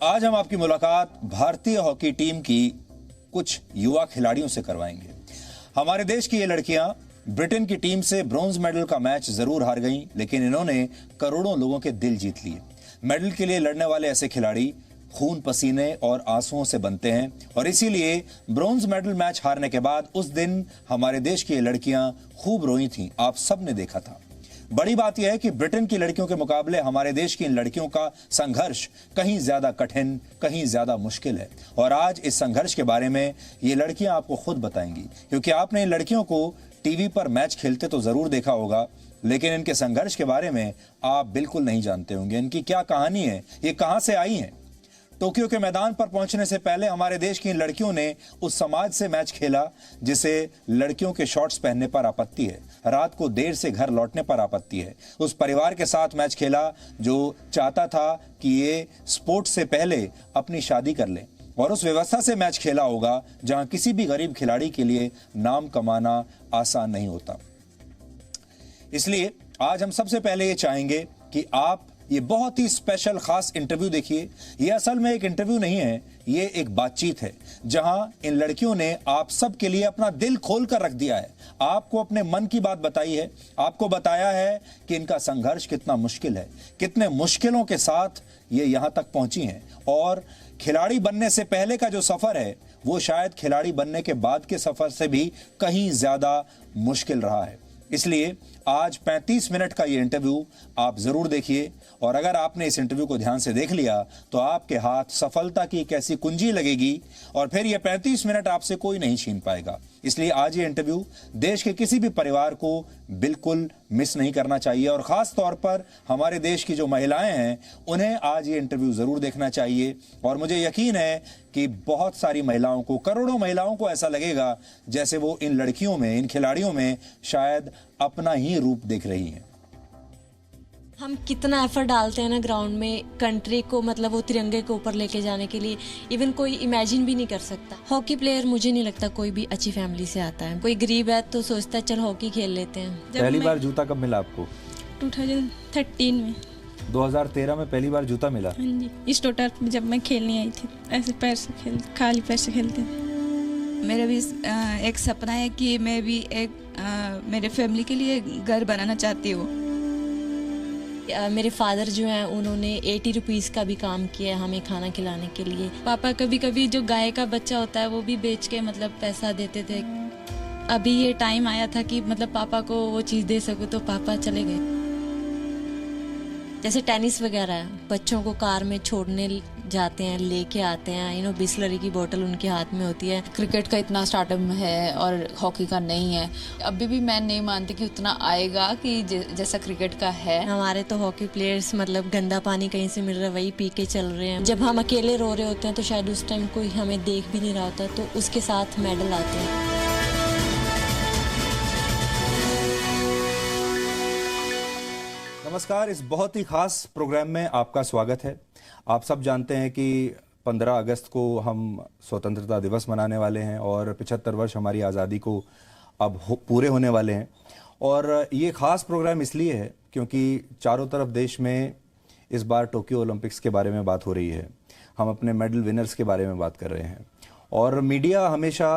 आज हम आपकी मुलाकात भारतीय हॉकी टीम की कुछ युवा खिलाड़ियों से करवाएंगे। हमारे देश की ये लड़कियां ब्रिटेन की टीम से ब्रॉन्ज मेडल का मैच जरूर हार गईं, लेकिन इन्होंने करोड़ों लोगों के दिल जीत लिए। मेडल के लिए लड़ने वाले ऐसे खिलाड़ी खून पसीने और आंसुओं से बनते हैं और इसीलिए ब्रॉन्ज मेडल मैच हारने के बाद उस दिन हमारे देश की ये लड़कियां खूब रोई थीं। आप सब ने देखा था। बड़ी बात यह है कि ब्रिटेन की लड़कियों के मुकाबले हमारे देश की इन लड़कियों का संघर्ष कहीं ज्यादा कठिन, कहीं ज्यादा मुश्किल है। और आज इस संघर्ष के बारे में ये लड़कियां आपको खुद बताएंगी, क्योंकि आपने इन लड़कियों को टीवी पर मैच खेलते तो जरूर देखा होगा, लेकिन इनके संघर्ष के बारे में आप बिल्कुल नहीं जानते होंगे। इनकी क्या कहानी है, ये कहां से आई हैं। टोक्यो के मैदान पर पहुंचने से पहले हमारे देश की इन लड़कियों ने उस समाज से मैच खेला जिसे लड़कियों के शॉर्ट्स पहनने पर आपत्ति है, रात को देर से घर लौटने पर आपत्ति है। उस परिवार के साथ मैच खेला जो चाहता था कि ये स्पोर्ट्स से पहले अपनी शादी कर ले, और उस व्यवस्था से मैच खेला होगा जहां किसी भी गरीब खिलाड़ी के लिए नाम कमाना आसान नहीं होता। इसलिए आज हम सबसे पहले ये चाहेंगे कि आप ये बहुत ही स्पेशल खास इंटरव्यू देखिए। ये असल में एक इंटरव्यू नहीं है, ये एक बातचीत है जहां इन लड़कियों ने आप सब के लिए अपना दिल खोल कर रख दिया है, आपको अपने मन की बात बताई है, आपको बताया है कि इनका संघर्ष कितना मुश्किल है, कितने मुश्किलों के साथ ये यहां तक पहुंची हैं। और खिलाड़ी बनने से पहले का जो सफर है वो शायद खिलाड़ी बनने के बाद के सफर से भी कहीं ज्यादा मुश्किल रहा है। इसलिए आज 35 मिनट का ये इंटरव्यू आप जरूर देखिए, और अगर आपने इस इंटरव्यू को ध्यान से देख लिया तो आपके हाथ सफलता की एक ऐसी कुंजी लगेगी और फिर ये 35 मिनट आपसे कोई नहीं छीन पाएगा। इसलिए आज ये इंटरव्यू देश के किसी भी परिवार को बिल्कुल मिस नहीं करना चाहिए, और खास तौर पर हमारे देश की जो महिलाएं हैं उन्हें आज ये इंटरव्यू जरूर देखना चाहिए। और मुझे यकीन है कि बहुत सारी महिलाओं को, करोड़ों महिलाओं को ऐसा लगेगा जैसे वो इन लड़कियों में, इन खिलाड़ियों में शायद अपना ही रूप देख रही हैं। हम कितना एफर्ट डालते हैं ना ग्राउंड में कंट्री को, मतलब वो तिरंगे को ऊपर लेके जाने के लिए, इवन कोई इमेजिन भी नहीं कर सकता। हॉकी प्लेयर मुझे नहीं लगता कोई भी अच्छी फैमिली से आता है। कोई गरीब है तो सोचता है चल हॉकी खेल लेते हैं। पहली बार जूता कब मिला आपको? 2013 में। 2013 में पहली बार जूता मिला? हाँ जी, इस टोटर जब मैं खेलने आई थी, ऐसे पैर से खाली पैर से खेलते थे। मेरा भी एक सपना है कि मैं भी एक मेरे फैमिली के लिए घर बनाना चाहती हूँ। मेरे फादर जो हैं उन्होंने 80 रुपीज़ का भी काम किया है हमें खाना खिलाने के लिए। पापा कभी कभी जो गाय का बच्चा होता है वो भी बेच के मतलब पैसा देते थे। अभी ये टाइम आया था कि मतलब पापा को वो चीज़ दे सकूं, तो पापा चले गए। जैसे टेनिस वगैरह है, बच्चों को कार में छोड़ने जाते हैं, लेके आते हैं, बिस्लरी की बोतल उनके हाथ में होती है। क्रिकेट का इतना स्टार्टअप है और हॉकी का नहीं है। अभी भी मैं नहीं मानती कि उतना आएगा कि जैसा क्रिकेट का है। हमारे तो हॉकी प्लेयर्स मतलब गंदा पानी कहीं से मिल रहा है वही पी के चल रहे हैं। जब हम अकेले रो रहे होते हैं तो शायद उस टाइम कोई हमें देख भी नहीं रहा होता, तो उसके साथ मेडल आते हैं। नमस्कार, इस बहुत ही खास प्रोग्राम में आपका स्वागत है। आप सब जानते हैं कि 15 अगस्त को हम स्वतंत्रता दिवस मनाने वाले हैं और 75 वर्ष हमारी आज़ादी को अब पूरे होने वाले हैं। और ये खास प्रोग्राम इसलिए है क्योंकि चारों तरफ देश में इस बार टोक्यो ओलंपिक्स के बारे में बात हो रही है। हम अपने मेडल विनर्स के बारे में बात कर रहे हैं, और मीडिया हमेशा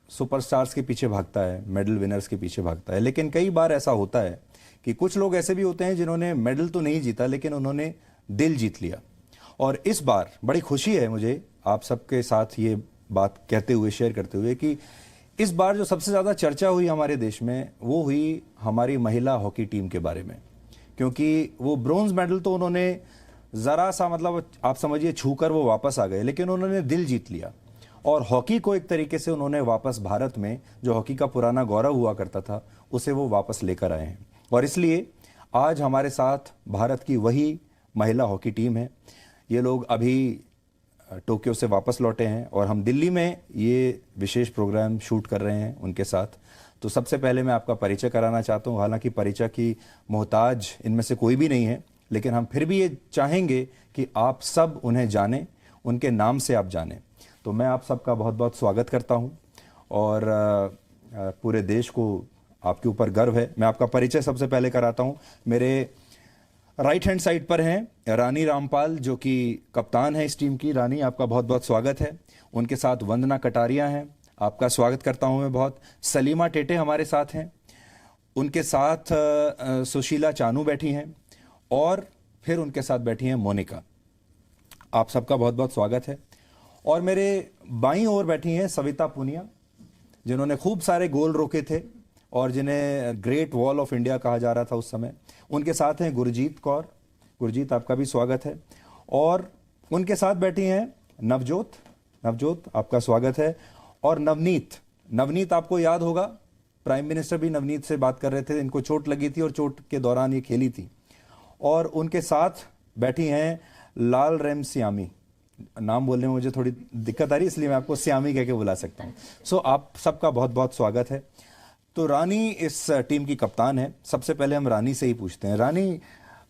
सुपरस्टार्स के पीछे भागता है, मेडल विनर्स के पीछे भागता है। लेकिन कई बार ऐसा होता है कि कुछ लोग ऐसे भी होते हैं जिन्होंने मेडल तो नहीं जीता लेकिन उन्होंने दिल जीत लिया। और इस बार बड़ी खुशी है मुझे आप सबके साथ ये बात कहते हुए, शेयर करते हुए, कि इस बार जो सबसे ज़्यादा चर्चा हुई हमारे देश में वो हुई हमारी महिला हॉकी टीम के बारे में। क्योंकि वो ब्रॉन्ज मेडल तो उन्होंने ज़रा सा, मतलब आप समझिए, छूकर वो वापस आ गए, लेकिन उन्होंने दिल जीत लिया और हॉकी को एक तरीके से उन्होंने वापस भारत में, जो हॉकी का पुराना गौरव हुआ करता था, उसे वो वापस लेकर आए हैं। और इसलिए आज हमारे साथ भारत की वही महिला हॉकी टीम है। ये लोग अभी टोक्यो से वापस लौटे हैं और हम दिल्ली में ये विशेष प्रोग्राम शूट कर रहे हैं उनके साथ। तो सबसे पहले मैं आपका परिचय कराना चाहता हूँ। हालांकि परिचय की मोहताज इनमें से कोई भी नहीं है, लेकिन हम फिर भी ये चाहेंगे कि आप सब उन्हें जानें, उनके नाम से आप जानें। तो मैं आप सबका बहुत बहुत स्वागत करता हूँ और पूरे देश को आपके ऊपर गर्व है। मैं आपका परिचय सबसे पहले कराता हूँ। मेरे राइट हैंड साइड पर हैं रानी रामपाल, जो कि कप्तान है इस टीम की। रानी, आपका बहुत बहुत स्वागत है। उनके साथ वंदना कटारिया हैं, आपका स्वागत करता हूं मैं बहुत। सलीमा टेटे हमारे साथ हैं, उनके साथ सुशीला चानू बैठी हैं, और फिर उनके साथ बैठी हैं मोनिका। आप सबका बहुत बहुत स्वागत है। और मेरे बाईं ओर बैठी हैं सविता पुनिया, जिन्होंने खूब सारे गोल रोके थे और जिन्हें ग्रेट वॉल ऑफ इंडिया कहा जा रहा था उस समय। उनके साथ हैं गुरजीत कौर। गुरजीत, आपका भी स्वागत है। और उनके साथ बैठी हैं नवजोत। नवजोत, आपका स्वागत है। और नवनीत आपको याद होगा, प्राइम मिनिस्टर भी नवनीत से बात कर रहे थे। इनको चोट लगी थी और चोट के दौरान ये खेली थी। और उनके साथ बैठी हैं लाल रेम श्यामी। नाम बोलने में मुझे थोड़ी दिक्कत आ रही है, इसलिए मैं आपको श्यामी कह के बुला सकता हूँ। सो आप सबका बहुत बहुत स्वागत है। तो रानी इस टीम की कप्तान है। सबसे पहले हम रानी से ही पूछते हैं। रानी,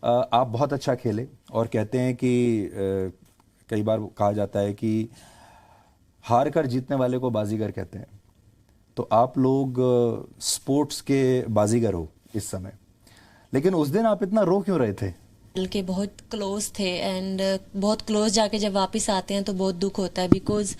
आप बहुत अच्छा खेले, और कहते हैं कि कई बार कहा जाता है कि हार कर जीतने वाले को बाजीगर कहते हैं। तो आप लोग स्पोर्ट्स के बाजीगर हो इस समय, लेकिन उस दिन आप इतना रो क्यों रहे थे? के बहुत क्लोज थे, एंड बहुत क्लोज जाके जब वापस आते हैं तो बहुत दुख होता है, बिकॉज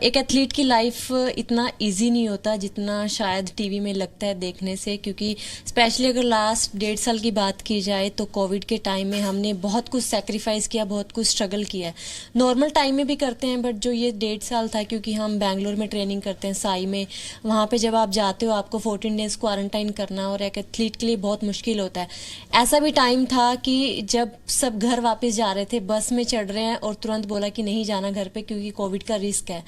एक एथलीट की लाइफ इतना इजी नहीं होता जितना शायद टीवी में लगता है देखने से। क्योंकि स्पेशली अगर लास्ट 1.5 साल की बात की जाए तो कोविड के टाइम में हमने बहुत कुछ सेक्रीफाइस किया, बहुत कुछ स्ट्रगल किया है। नॉर्मल टाइम में भी करते हैं, बट जो ये 1.5 साल था, क्योंकि हम बैंगलोर में ट्रेनिंग करते हैं साई में, वहाँ पे जब आप जाते हो आपको 14 डेज क्वारंटाइन करना, और एक एथलीट के लिए बहुत मुश्किल होता है। ऐसा भी टाइम था कि जब सब घर वापस जा रहे थे, बस में चढ़ रहे हैं और तुरंत बोला कि नहीं जाना घर पे क्योंकि कोविड का रिस्क है।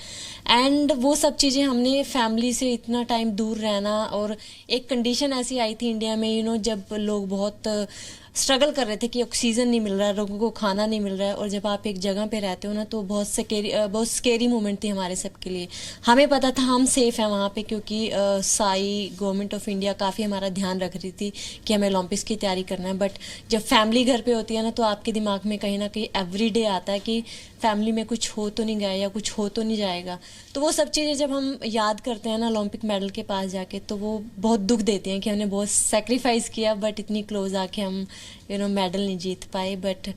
एंड वो सब चीज़ें, हमने फैमिली से इतना टाइम दूर रहना, और एक कंडीशन ऐसी आई थी इंडिया में जब लोग बहुत स्ट्रगल कर रहे थे कि ऑक्सीजन नहीं मिल रहा है, लोगों को खाना नहीं मिल रहा है। और जब आप एक जगह पे रहते हो ना, तो बहुत स्केरी मोमेंट थी हमारे सबके लिए। हमें पता था हम सेफ हैं वहाँ पे, क्योंकि साई गवर्नमेंट ऑफ इंडिया काफ़ी हमारा ध्यान रख रही थी कि हमें ओलंपिक्स की तैयारी करना है। बट जब फैमिली घर पे होती है ना, तो आपके दिमाग में कहीं ना कहीं एवरीडे आता है कि फैमिली में कुछ हो तो नहीं गया या कुछ हो तो नहीं जाएगा। तो वो सब चीज़ें जब हम याद करते हैं ना ओलंपिक मेडल के पास जाके, तो वो बहुत दुख देते हैं कि हमने बहुत सेक्रीफाइस किया, बट इतनी क्लोज आके हम मेडल नहीं जीत पाए। बट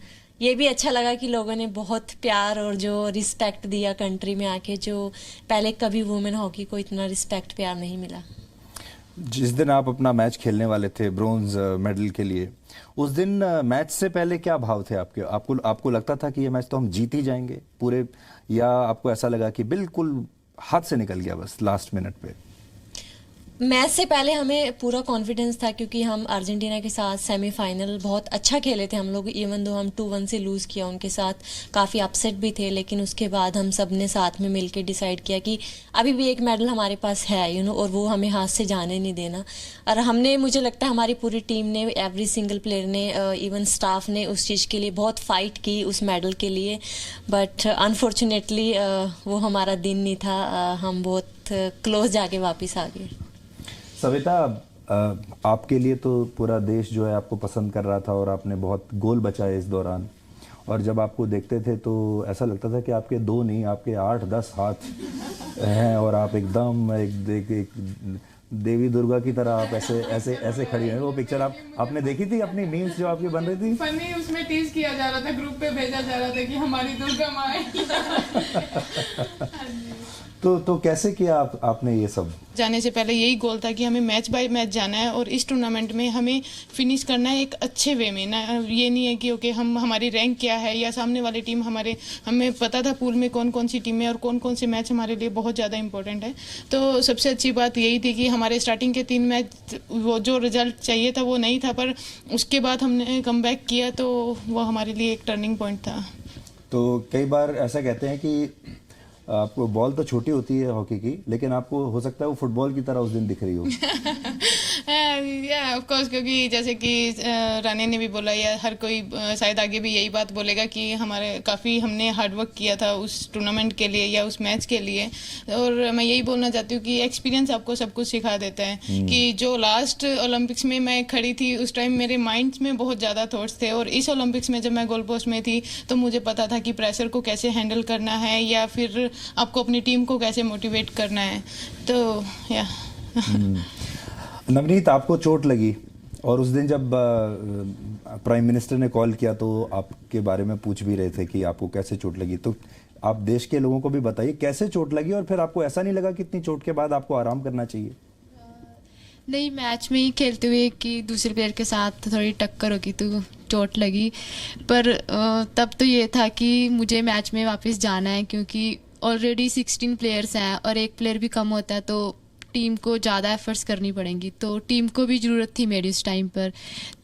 ये भी अच्छा लगा कि लोगों ने बहुत प्यार और जो रिस्पेक्ट दिया कंट्री में आके, जो पहले कभी वुमेन हॉकी को इतना रिस्पेक्ट प्यार नहीं मिला। जिस दिन आप अपना मैच खेलने वाले थे ब्रोंज मेडल के लिए, उस दिन मैच से पहले क्या भाव थे आपके? आपको लगता था कि ये मैच तो हम जीत ही जाएंगे पूरे, या आपको ऐसा लगा कि बिल्कुल हाथ से निकल गया बस लास्ट मिनट पे? मैच से पहले हमें पूरा कॉन्फिडेंस था, क्योंकि हम अर्जेंटीना के साथ सेमीफाइनल बहुत अच्छा खेले थे हम लोग। इवन दो हम 2-1 से लूज़ किया उनके साथ, काफ़ी अपसेट भी थे, लेकिन उसके बाद हम सब ने साथ में मिलकर डिसाइड किया कि अभी भी एक मेडल हमारे पास है और वो हमें हाथ से जाने नहीं देना। और हमने, मुझे लगता है हमारी पूरी टीम ने, एवरी सिंगल प्लेयर ने, इवन स्टाफ ने उस चीज़ के लिए बहुत फाइट की, उस मेडल के लिए। बट अनफॉर्चुनेटली वो हमारा दिन नहीं था, हम बहुत क्लोज जाके वापस आ गए। सविता, आपके लिए तो पूरा देश जो है आपको पसंद कर रहा था, और आपने बहुत गोल बचाए इस दौरान। और जब आपको देखते थे तो ऐसा लगता था कि आपके 2 नहीं, आपके 8-10 हाथ हैं, और आप एकदम एक देवी दुर्गा की तरह आप ऐसे खड़ी हैं। वो पिक्चर आपने देखी थी, अपनी मीम्स जो आपकी बन रही थी? फनी उसमें टीज किया जा रहा था, ग्रुप पे भेजा जा रहा था कि हमारी दुर्गा माँ तो कैसे किया आपने ये सब? जाने से पहले यही गोल था कि हमें मैच बाय मैच जाना है, और इस टूर्नामेंट में हमें फिनिश करना है एक अच्छे वे में। ना ये नहीं है कि ओके हमारी रैंक क्या है, या सामने वाली टीम हमें पता था पूल में कौन कौन सी टीमें और कौन कौन से मैच हमारे लिए बहुत ज़्यादा इंपॉर्टेंट है। तो सबसे अच्छी बात यही थी कि हमारे स्टार्टिंग के 3 मैच वो जो रिजल्ट चाहिए था वो नहीं था, पर उसके बाद हमने कमबैक किया, तो वो हमारे लिए एक टर्निंग पॉइंट था। तो कई बार ऐसा कहते हैं कि आपको बॉल तो छोटी होती है हॉकी की, लेकिन आपको हो सकता है वो फुटबॉल की तरह उस दिन दिख रही हो। ऑफ कोर्स, क्योंकि जैसे कि रानी ने भी बोला, या हर कोई शायद आगे भी यही बात बोलेगा कि काफ़ी हमने हार्डवर्क किया था उस टूर्नामेंट के लिए या उस मैच के लिए। और मैं यही बोलना चाहती हूँ कि एक्सपीरियंस आपको सब कुछ सिखा देता है। कि जो लास्ट ओलंपिक्स में मैं खड़ी थी, उस टाइम मेरे माइंड में बहुत ज़्यादा थॉट्स थे, और इस ओलंपिक्स में जब मैं गोल पोस्ट में थी तो मुझे पता था कि प्रेशर को कैसे हैंडल करना है, या फिर आपको अपनी टीम को कैसे मोटिवेट करना है। तो या नवनीत, आपको चोट लगी, और उस दिन जब प्राइम मिनिस्टर ने कॉल किया तो आपके बारे में पूछ भी रहे थे कि आपको कैसे चोट लगी, तो आप देश के लोगों को भी बताइए कैसे चोट लगी और फिर आपको ऐसा नहीं लगा कि इतनी चोट के बाद आपको आराम करना चाहिए? नहीं, मैच में ही खेलते हुए कि दूसरे प्लेयर के साथ थोड़ी टक्कर होगी तो चोट लगी, पर तब तो ये था कि मुझे मैच में वापस जाना है, क्योंकि ऑलरेडी 16 प्लेयर्स हैं और एक प्लेयर भी कम होता है तो टीम को ज़्यादा एफर्ट्स करनी पड़ेंगी, तो टीम को भी ज़रूरत थी मेरी उस टाइम पर।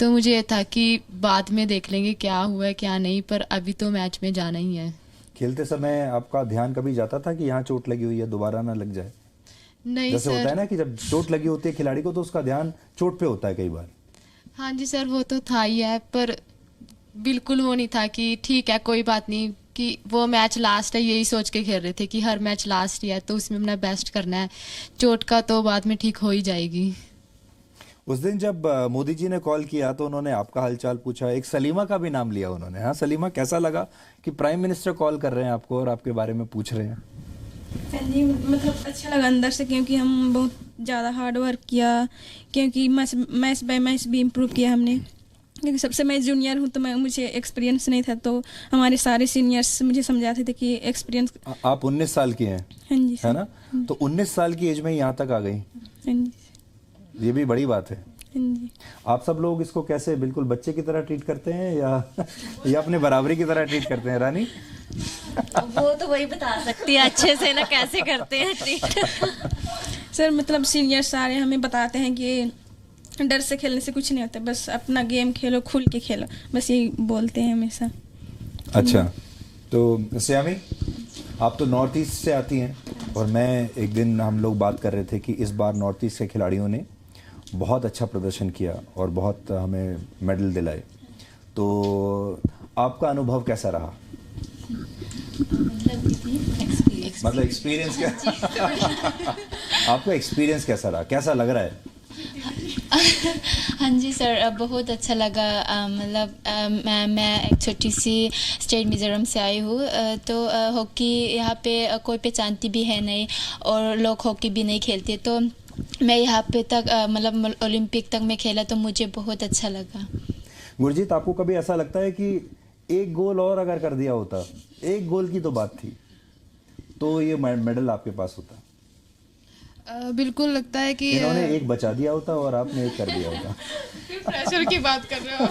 तो मुझे ये था कि बाद में देख लेंगे क्या हुआ है क्या नहीं, पर अभी तो मैच में जाना ही है। खेलते समय आपका ध्यान कभी जाता था कि यहाँ चोट लगी हुई है, दोबारा ना लग जाए? नहीं जैसे सर। होता है ना कि जब चोट लगी होती है खिलाड़ी को तो उसका ध्यान चोट पे होता है कई बार। हाँ जी सर, वो तो था ही है, पर बिल्कुल वो नहीं था कि ठीक है कोई बात नहीं, कि वो मैच लास्ट है यही सोच के खेल रहे थे कि हर मैच लास्ट ही है तो उसमें अपना बेस्ट करना है, चोट का तो बाद में ठीक हो ही जाएगी। उस दिन जब मोदी जी ने कॉल किया तो उन्होंने आपका हालचाल पूछा, एक सलीमा का भी नाम लिया उन्होंने। हाँ सलीमा, कैसा लगा कि प्राइम मिनिस्टर कॉल कर रहे हैं आपको और आपके बारे में पूछ रहे हैं? जी, मतलब अच्छा लगा अंदर से, क्योंकि हम बहुत ज़्यादा हार्ड वर्क किया, क्योंकि मैच बाय मैच भी इम्प्रूव किया हमने, क्योंकि सबसे मैं जूनियर हूँ तो मुझे एक्सपीरियंस नहीं था, तो हमारे सारे सीनियर्स मुझे समझाते थे कि एक्सपीरियंस। आप 19 साल की हैं? हाँ जी है ना? तो 19 साल की एज में यहाँ तक आ गई, हाँ जी, ये भी बड़ी बात है। हाँ जी। आप सब लोग इसको कैसे बिल्कुल बच्चे की तरह ट्रीट करते हैं या अपने बराबरी की तरह ट्रीट करते हैं? रानी वो तो वही बता सकती है अच्छे से ना कैसे करते हैं ट्रीट। सर मतलब सीनियर सारे हमें बताते हैं कि डर से खेलने से कुछ नहीं होता, बस अपना गेम खेलो, खुल के खेलो, बस यही बोलते हैं हमेशा। अच्छा, तो श्यामी आप तो नॉर्थ ईस्ट से आती हैं और मैं एक दिन हम लोग बात कर रहे थे कि इस बार नॉर्थ ईस्ट के खिलाड़ियों ने बहुत अच्छा प्रदर्शन किया और बहुत हमें मेडल दिलाए, तो आपका अनुभव कैसा रहा? मतलब एक्सपीरियंस क्या? आपका एक्सपीरियंस कैसा रहा, कैसा लग रहा है? हाँ जी सर, बहुत अच्छा लगा। मैं एक छोटी सी स्टेट मिज़ोरम से आई हूँ, तो हॉकी यहाँ पे कोई पहचानती भी है नहीं और लोग हॉकी भी नहीं खेलते, तो मैं यहाँ पे तक मतलब ओलंपिक तक मैं खेला तो मुझे बहुत अच्छा लगा। गुरजीत, आपको कभी ऐसा लगता है कि एक गोल और अगर कर दिया होता, एक गोल की तो बात थी, तो ये मेडल आपके पास होता? बिल्कुल लगता है कि इन्होंने एक बचा दिया होता और आपने एक कर दिया होता। प्रेशर की बात कर रहे हो।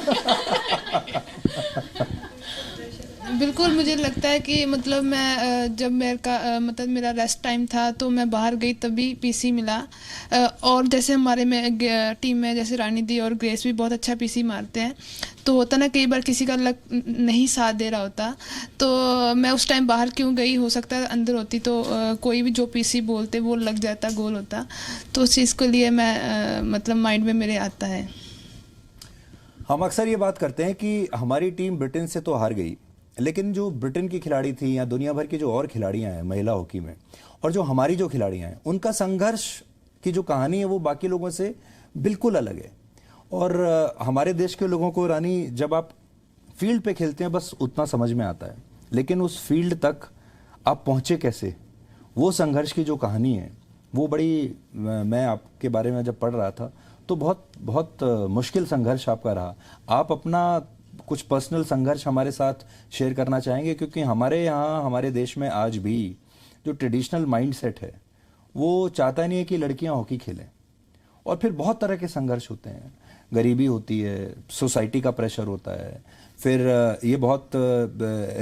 बिल्कुल मुझे लगता है कि मतलब मैं जब मतलब मेरा रेस्ट टाइम था तो मैं बाहर गई तभी पीसी मिला, और जैसे हमारे में टीम में जैसे रानी दी और ग्रेस भी बहुत अच्छा पीसी मारते हैं, तो होता ना कई बार किसी का लक नहीं साथ दे रहा होता, तो मैं उस टाइम बाहर क्यों गई, हो सकता है अंदर होती तो कोई भी जो पीसी बोलते वो लग जाता, गोल होता, तो उस चीज़ के लिए मैं मतलब माइंड में मेरे आता है। हम अक्सर ये बात करते हैं कि हमारी टीम ब्रिटेन से तो हार गई, लेकिन जो ब्रिटेन की खिलाड़ी थी या दुनिया भर की जो और खिलाड़ियां हैं महिला हॉकी में, और जो हमारी जो खिलाड़ियां हैं, उनका संघर्ष की जो कहानी है वो बाकी लोगों से बिल्कुल अलग है। और हमारे देश के लोगों को रानी, जब आप फील्ड पे खेलते हैं बस उतना समझ में आता है, लेकिन उस फील्ड तक आप पहुंचे कैसे, वो संघर्ष की जो कहानी है वो बड़ी, मैं आपके बारे में जब पढ़ रहा था तो बहुत बहुत मुश्किल संघर्ष आपका रहा। आप अपना कुछ पर्सनल संघर्ष हमारे साथ शेयर करना चाहेंगे? क्योंकि हमारे यहाँ, हमारे देश में आज भी जो ट्रेडिशनल माइंडसेट है वो चाहता नहीं है कि लड़कियां हॉकी खेलें, और फिर बहुत तरह के संघर्ष होते हैं, गरीबी होती है, सोसाइटी का प्रेशर होता है, फिर ये बहुत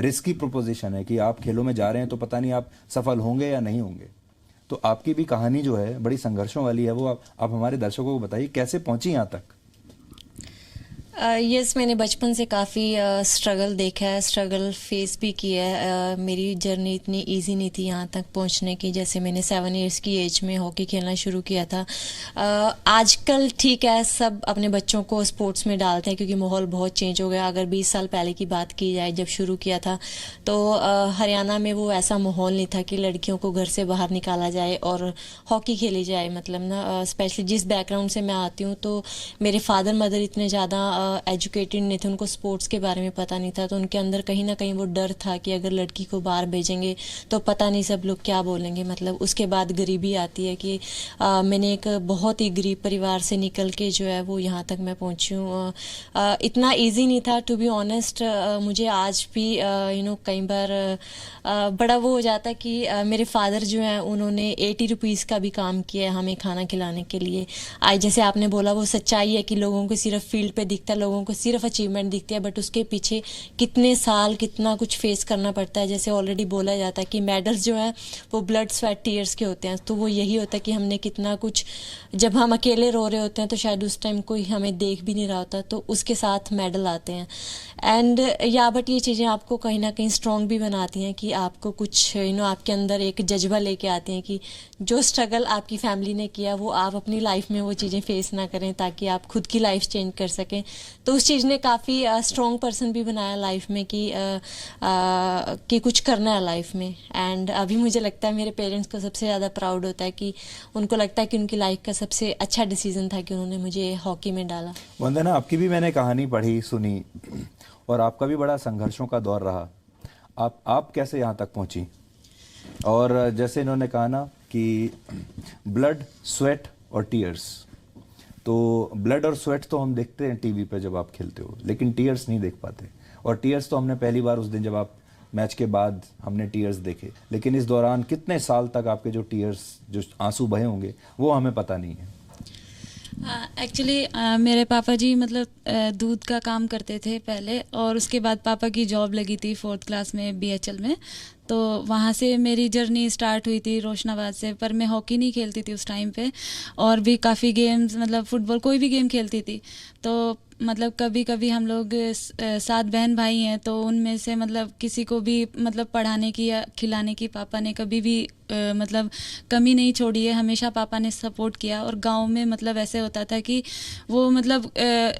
रिस्की प्रोपोजिशन है कि आप खेलों में जा रहे हैं तो पता नहीं आप सफल होंगे या नहीं होंगे। तो आपकी भी कहानी जो है बड़ी संघर्षों वाली है, वो आप हमारे दर्शकों को बताइए कैसे पहुंची यहाँ तक। यस, मैंने बचपन से काफ़ी स्ट्रगल देखा है, स्ट्रगल फेस भी किया है। मेरी जर्नी इतनी इजी नहीं थी यहाँ तक पहुँचने की। जैसे मैंने 7 इयर्स की एज में हॉकी खेलना शुरू किया था। आजकल ठीक है, सब अपने बच्चों को स्पोर्ट्स में डालते हैं क्योंकि माहौल बहुत चेंज हो गया। अगर 20 साल पहले की बात की जाए जब शुरू किया था तो हरियाणा में वो ऐसा माहौल नहीं था कि लड़कियों को घर से बाहर निकाला जाए और हॉकी खेली जाए। मतलब ना, स्पेशली जिस बैकग्राउंड से मैं आती हूँ तो मेरे फादर मदर इतने ज़्यादा एजुकेटेड नहीं थे, उनको स्पोर्ट्स के बारे में पता नहीं था, तो उनके अंदर कहीं ना कहीं वो डर था कि अगर लड़की को बाहर भेजेंगे तो पता नहीं सब लोग क्या बोलेंगे। मतलब उसके बाद गरीबी आती है कि मैंने एक बहुत ही गरीब परिवार से निकल के जो है वो यहाँ तक मैं पहुँची हूँ। इतना ईजी नहीं था टू बी ऑनेस्ट। मुझे आज भी कई बार बड़ा वो हो जाता है कि मेरे फादर जो हैं उन्होंने 80 रुपीज़ का भी काम किया है हमें खाना खिलाने के लिए। आज जैसे आपने बोला वो सच्चाई है कि लोगों को सिर्फ फील्ड पे दिखता है, लोगों को सिर्फ अचीवमेंट दिखती है, बट उसके पीछे कितने साल कितना कुछ फेस करना पड़ता है। जैसे ऑलरेडी बोला जाता है कि मेडल्स जो हैं वो ब्लड स्वेट टीयर्स के होते हैं, तो वो यही होता है कि हमने कितना कुछ, जब हम अकेले रो रहे होते हैं तो शायद उस टाइम कोई हमें देख भी नहीं रहा होता, तो उसके साथ मेडल आते हैं। एंड बट ये चीज़ें आपको कहीं ना कहीं स्ट्रॉन्ग भी बनाती हैं कि आपको कुछ आपके अंदर एक जज्बा लेके आती हैं कि जो स्ट्रगल आपकी फैमिली ने किया वो आप अपनी लाइफ में वो चीज़ें फेस ना करें, ताकि आप खुद की लाइफ चेंज कर सकें। तो उस चीज़ ने काफ़ी स्ट्रॉन्ग पर्सन भी बनाया लाइफ में कि कुछ करना है लाइफ में। एंड अभी मुझे लगता है मेरे पेरेंट्स को सबसे ज़्यादा प्राउड होता है कि उनको लगता है कि उनकी लाइफ का सबसे अच्छा डिसीजन था कि उन्होंने मुझे हॉकी में डाला। वंदना, आपकी भी मैंने कहानी पढ़ी सुनी और आपका भी बड़ा संघर्षों का दौर रहा। आप कैसे यहाँ तक पहुँची? और जैसे इन्होंने कहा ना कि ब्लड, स्वेट और टीयर्स, तो ब्लड और स्वेट तो हम देखते हैं टीवी पे जब आप खेलते हो, लेकिन टीयर्स नहीं देख पाते। और टीयर्स तो हमने पहली बार उस दिन जब आप मैच के बाद हमने टीयर्स देखे, लेकिन इस दौरान कितने साल तक आपके जो टीयर्स, जो आंसू बहे होंगे, वो हमें पता नहीं है। एक्चुअली मेरे पापा जी मतलब दूध का काम करते थे पहले, और उसके बाद पापा की जॉब लगी थी 4th क्लास में BHL में, तो वहाँ से मेरी जर्नी स्टार्ट हुई थी रोशनाबाद से। पर मैं हॉकी नहीं खेलती थी उस टाइम पे, और भी काफ़ी गेम्स मतलब फुटबॉल कोई भी गेम खेलती थी। तो मतलब कभी कभी हम लोग 7 बहन भाई हैं, तो उनमें से मतलब किसी को भी मतलब पढ़ाने की या खिलाने की पापा ने कभी भी मतलब कमी नहीं छोड़ी है। हमेशा पापा ने सपोर्ट किया। और गांव में मतलब ऐसे होता था कि वो मतलब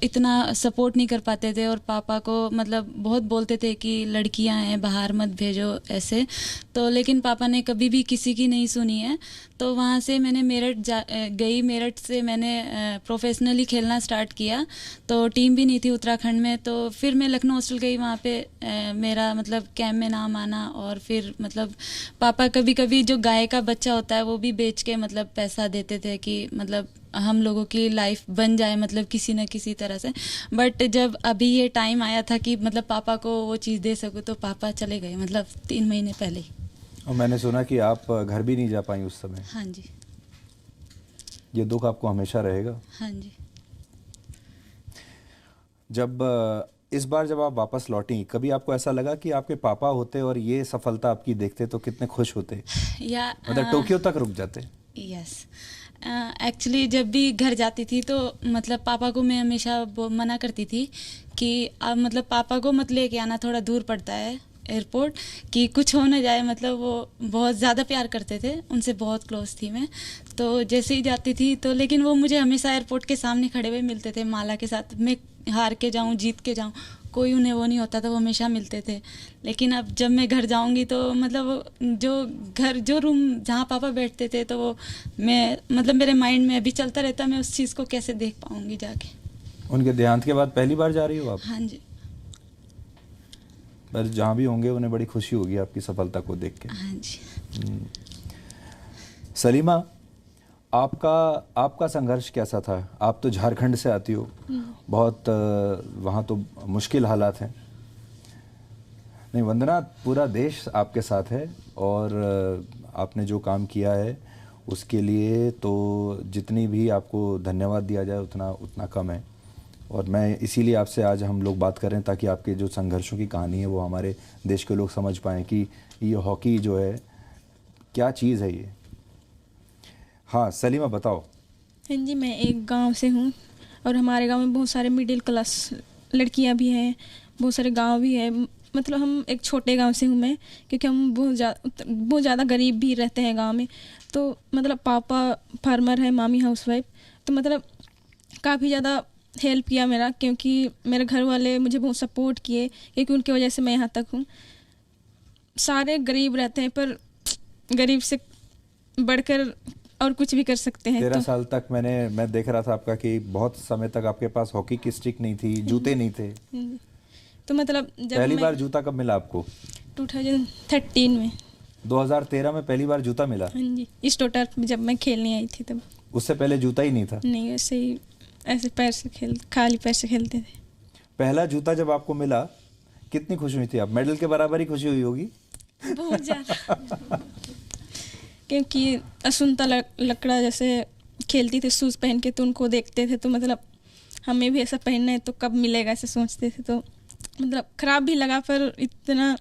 इतना सपोर्ट नहीं कर पाते थे, और पापा को मतलब बहुत बोलते थे कि लड़कियां हैं बाहर मत भेजो ऐसे। तो लेकिन पापा ने कभी भी किसी की नहीं सुनी है। तो वहाँ से मैंने मेरठ गई। मेरठ से मैंने प्रोफेशनली खेलना स्टार्ट किया, तो टीम भी नहीं थी उत्तराखंड में। तो फिर मैं लखनऊ हॉस्टल गई, वहाँ पे मेरा मतलब कैंप में नाम आना। और फिर मतलब पापा कभी कभी जो गाय का बच्चा होता है वो भी बेच के मतलब पैसा देते थे कि मतलब हम लोगों की लाइफ बन जाए मतलब किसी न किसी तरह से। बट जब अभी ये टाइम आया था कि मतलब पापा को वो चीज़ दे सकूँ, तो पापा चले गए मतलब 3 महीने पहले ही। और मैंने सुना कि आप घर भी नहीं जा पाई उस समय। हाँ जी। ये दुख आपको हमेशा रहेगा। हाँ जी। जब इस बार जब आप वापस लौटी, कभी आपको ऐसा लगा कि आपके पापा होते और ये सफलता आपकी देखते तो कितने खुश होते, या मतलब टोक्यो तक रुक जाते? यस, एक्चुअली जब भी घर जाती थी तो मतलब पापा को मैं हमेशा मना करती थी कि अब मतलब पापा को मत लेके आना, थोड़ा दूर पड़ता है एयरपोर्ट, कि कुछ हो ना जाए। मतलब वो बहुत ज़्यादा प्यार करते थे, उनसे बहुत क्लोज थी मैं। तो जैसे ही जाती थी तो लेकिन वो मुझे हमेशा एयरपोर्ट के सामने खड़े हुए मिलते थे माला के साथ। मैं हार के जाऊँ जीत के जाऊँ, कोई उन्हें वो नहीं होता था, वो हमेशा मिलते थे। लेकिन अब जब मैं घर जाऊंगी तो मतलब जो रूम जहाँ पापा बैठते थे तो वो मैं मतलब मेरे माइंड में अभी चलता रहता, मैं उस चीज़ को कैसे देख पाऊंगी जाके। उनके देहांत के बाद पहली बार जा रही हो आप? हाँ जी। पर जहाँ भी होंगे उन्हें बड़ी खुशी होगी आपकी सफलता को देख के। हाँ जी। सलीमा, आपका संघर्ष कैसा था? आप तो झारखंड से आती हो, बहुत वहाँ तो मुश्किल हालात हैं। नहीं वंदना, पूरा देश आपके साथ है और आपने जो काम किया है उसके लिए तो जितनी भी आपको धन्यवाद दिया जाए उतना कम है। और मैं इसीलिए आपसे आज हम लोग बात कर रहे हैं ताकि आपके जो संघर्षों की कहानी है वो हमारे देश के लोग समझ पाएँ कि ये हॉकी जो है क्या चीज़ है ये। हाँ सलीमा बताओ। हाँ जी, मैं एक गांव से हूँ और हमारे गांव में बहुत सारे मिडिल क्लास लड़कियां भी हैं, बहुत सारे गांव भी है। मतलब हम एक छोटे गांव से हूँ मैं, क्योंकि हम बहुत ज़्यादा गरीब भी रहते हैं गांव में। तो मतलब पापा फार्मर है, मामी हाउसवाइफ। तो मतलब काफ़ी ज़्यादा हेल्प किया मेरा, क्योंकि मेरे घर वाले मुझे बहुत सपोर्ट किए, क्योंकि उनकी वजह से मैं यहाँ तक हूँ। सारे गरीब रहते हैं पर गरीब से बढ़कर और कुछ भी कर सकते हैं। 13 साल तक मैं देख रहा था आपका कि बहुत समय तक आपके पास हॉकी की स्टिक नहीं थी, जूते नहीं थे। तो मतलब जब पहली मैं बार जूता कब मिला आपको? 2013 में। 2013 में पहली बार जूता मिला? हाँ जी, इस टोटर में जब मैं खेलने आई थी तब। उससे पहले जूता ही नहीं था? नहीं, ऐसे ही ऐसे पैर से खाली पैर से खेलते थे। पहला जूता जब आपको मिला कितनी खुशी हुई थी आप? मेडल के बराबर ही खुशी हुई होगी? बहुत ज़्यादा। क्योंकि असुनता लकड़ा जैसे खेलती थी शूज़ पहन के, तो उनको देखते थे तो मतलब हमें भी ऐसा पहनना है तो कब मिलेगा ऐसे सोचते थे। तो मतलब ख़राब भी लगा पर इतना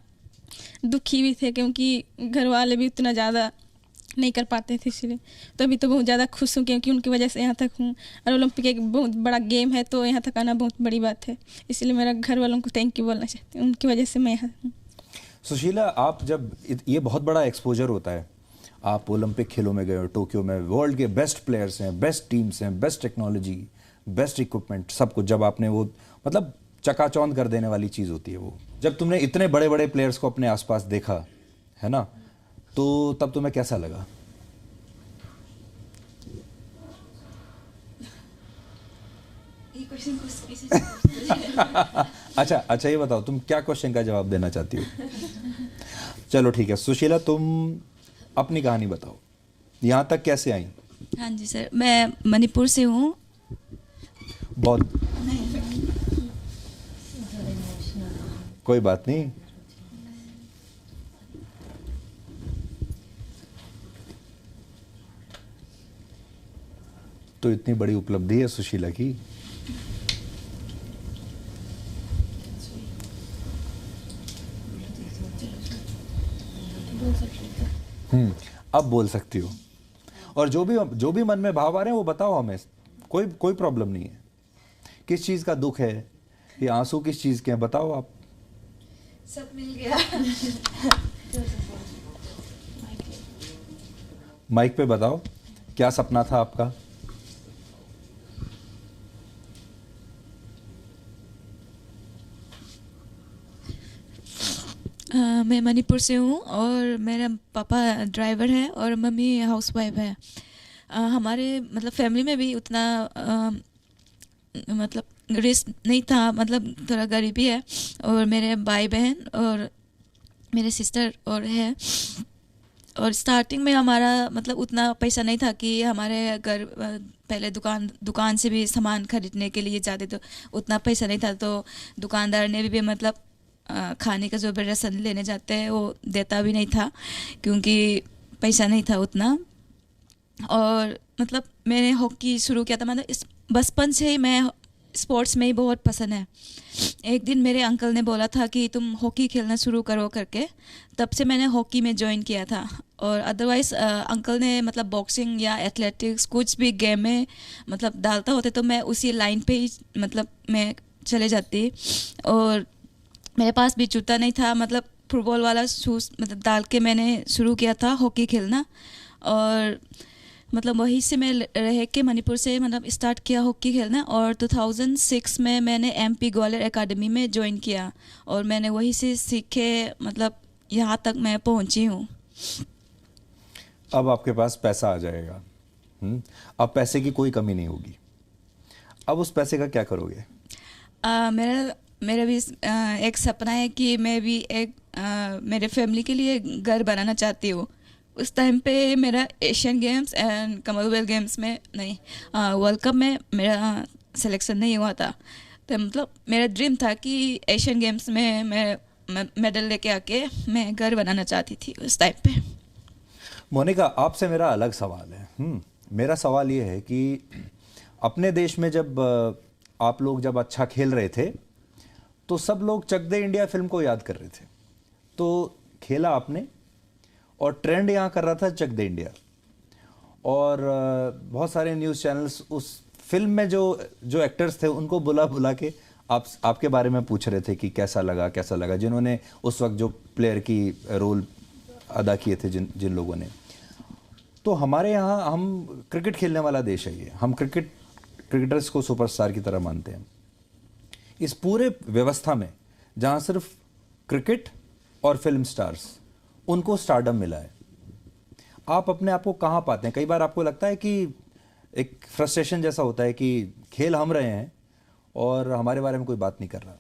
दुखी भी थे क्योंकि घर वाले भी उतना ज़्यादा नहीं कर पाते थे, इसलिए तो अभी तो बहुत ज़्यादा खुश हूँ क्योंकि उनकी वजह से यहाँ तक हूँ। और ओलंपिक एक बहुत बड़ा गेम है तो यहाँ तक आना बहुत बड़ी बात है, इसलिए मेरा घर वालों को थैंक यू बोलना चाहती हूँ, उनकी वजह से मैं यहाँ हूँ। सुशीला, आप जब ये बहुत बड़ा एक्सपोजर होता है, आप ओलंपिक खेलों में गए हो, टोक्यो में वर्ल्ड के बेस्ट प्लेयर्स हैं, बेस्ट टीम्स हैं, बेस्ट टेक्नोलॉजी, बेस्ट इक्विपमेंट, सब कुछ, जब आपने वो मतलब चकाचौंध कर देने वाली चीज़ होती है वो, जब तुमने इतने बड़े बड़े प्लेयर्स को अपने आसपास देखा है ना, तो तब तुम्हें कैसा लगा? अच्छा ये बताओ, तुम क्या क्वेश्चन का जवाब देना चाहती हो? चलो ठीक है, सुशीला तुम अपनी कहानी बताओ, यहाँ तक कैसे आई? हाँ जी सर, मैं मणिपुर से हूँ। बहुत कोई बात नहीं। तो इतनी बड़ी उपलब्धि है सुशीला की। अब बोल सकती हो, और जो भी मन में भाव आ रहे हैं वो बताओ हमें, कोई प्रॉब्लम नहीं है। किस चीज का दुख है, ये आंसू किस चीज के हैं, बताओ आप। सब मिल गया। माइक पे बताओ, क्या सपना था आपका? मैं मणिपुर से हूँ और मेरा पापा ड्राइवर है और मम्मी हाउसवाइफ है। हमारे मतलब फैमिली में भी उतना मतलब रिस्क नहीं था, मतलब थोड़ा गरीबी है, और मेरे भाई बहन और मेरे सिस्टर और है। और स्टार्टिंग में हमारा मतलब उतना पैसा नहीं था कि हमारे घर पहले दुकान से भी सामान खरीदने के लिए जाते, तो उतना पैसा नहीं था, तो दुकानदार ने भी मतलब खाने का जो भी राशन लेने जाते हैं वो देता भी नहीं था क्योंकि पैसा नहीं था उतना। और मतलब मैंने हॉकी शुरू किया था, मतलब इस बचपन से ही मैं स्पोर्ट्स में ही बहुत पसंद है। एक दिन मेरे अंकल ने बोला था कि तुम हॉकी खेलना शुरू करो करके, तब से मैंने हॉकी में ज्वाइन किया था। और अदरवाइज़ अंकल ने मतलब बॉक्सिंग या एथलेटिक्स कुछ भी गेम में मतलब डालता होते तो मैं उसी लाइन पे ही मतलब मैं चले जाती। और मेरे पास भी जूता नहीं था, मतलब फुटबॉल वाला शूज़ मतलब डाल के मैंने शुरू किया था हॉकी खेलना। और मतलब वहीं से मैं रह के मणिपुर से मतलब स्टार्ट किया हॉकी खेलना। और 2006 में मैंने MP ग्वालियर एकेडमी में ज्वाइन किया और मैंने वहीं से सीख के मतलब यहाँ तक मैं पहुँची हूँ। अब आपके पास पैसा आ जाएगा, अब पैसे की कोई कमी नहीं होगी। अब उस पैसे का क्या करोगे? मेरा भी एक सपना है कि मैं भी एक मेरे फैमिली के लिए घर बनाना चाहती हूँ। उस टाइम पे मेरा Asian games and Commonwealth games में नहीं, वर्ल्ड कप में मेरा सिलेक्शन नहीं हुआ था, तो मतलब मेरा ड्रीम था कि एशियन गेम्स में मैं मेडल लेके आके मैं घर बनाना चाहती थी उस टाइम पे। मोनिका, आपसे मेरा अलग सवाल है। मेरा सवाल ये है कि अपने देश में जब आप लोग जब अच्छा खेल रहे थे तो सब लोग चक दे इंडिया फिल्म को याद कर रहे थे, तो खेला आपने और ट्रेंड यहाँ कर रहा था चक दे इंडिया। और बहुत सारे न्यूज़ चैनल्स उस फिल्म में जो एक्टर्स थे उनको बुला के आपके बारे में पूछ रहे थे कि कैसा लगा, जिन्होंने उस वक्त जो प्लेयर की रोल अदा किए थे जिन लोगों ने। तो हमारे यहाँ हम क्रिकेट खेलने वाला देश है ये, हम क्रिकेटर्स को सुपरस्टार की तरह मानते हैं। इस पूरे व्यवस्था में जहाँ सिर्फ क्रिकेट और फिल्म स्टार्स उनको स्टारडम मिला है, आप अपने आप को कहाँ पाते हैं? कई बार आपको लगता है कि एक फ्रस्ट्रेशन जैसा होता है कि खेल हम रहे हैं और हमारे बारे में कोई बात नहीं कर रहा?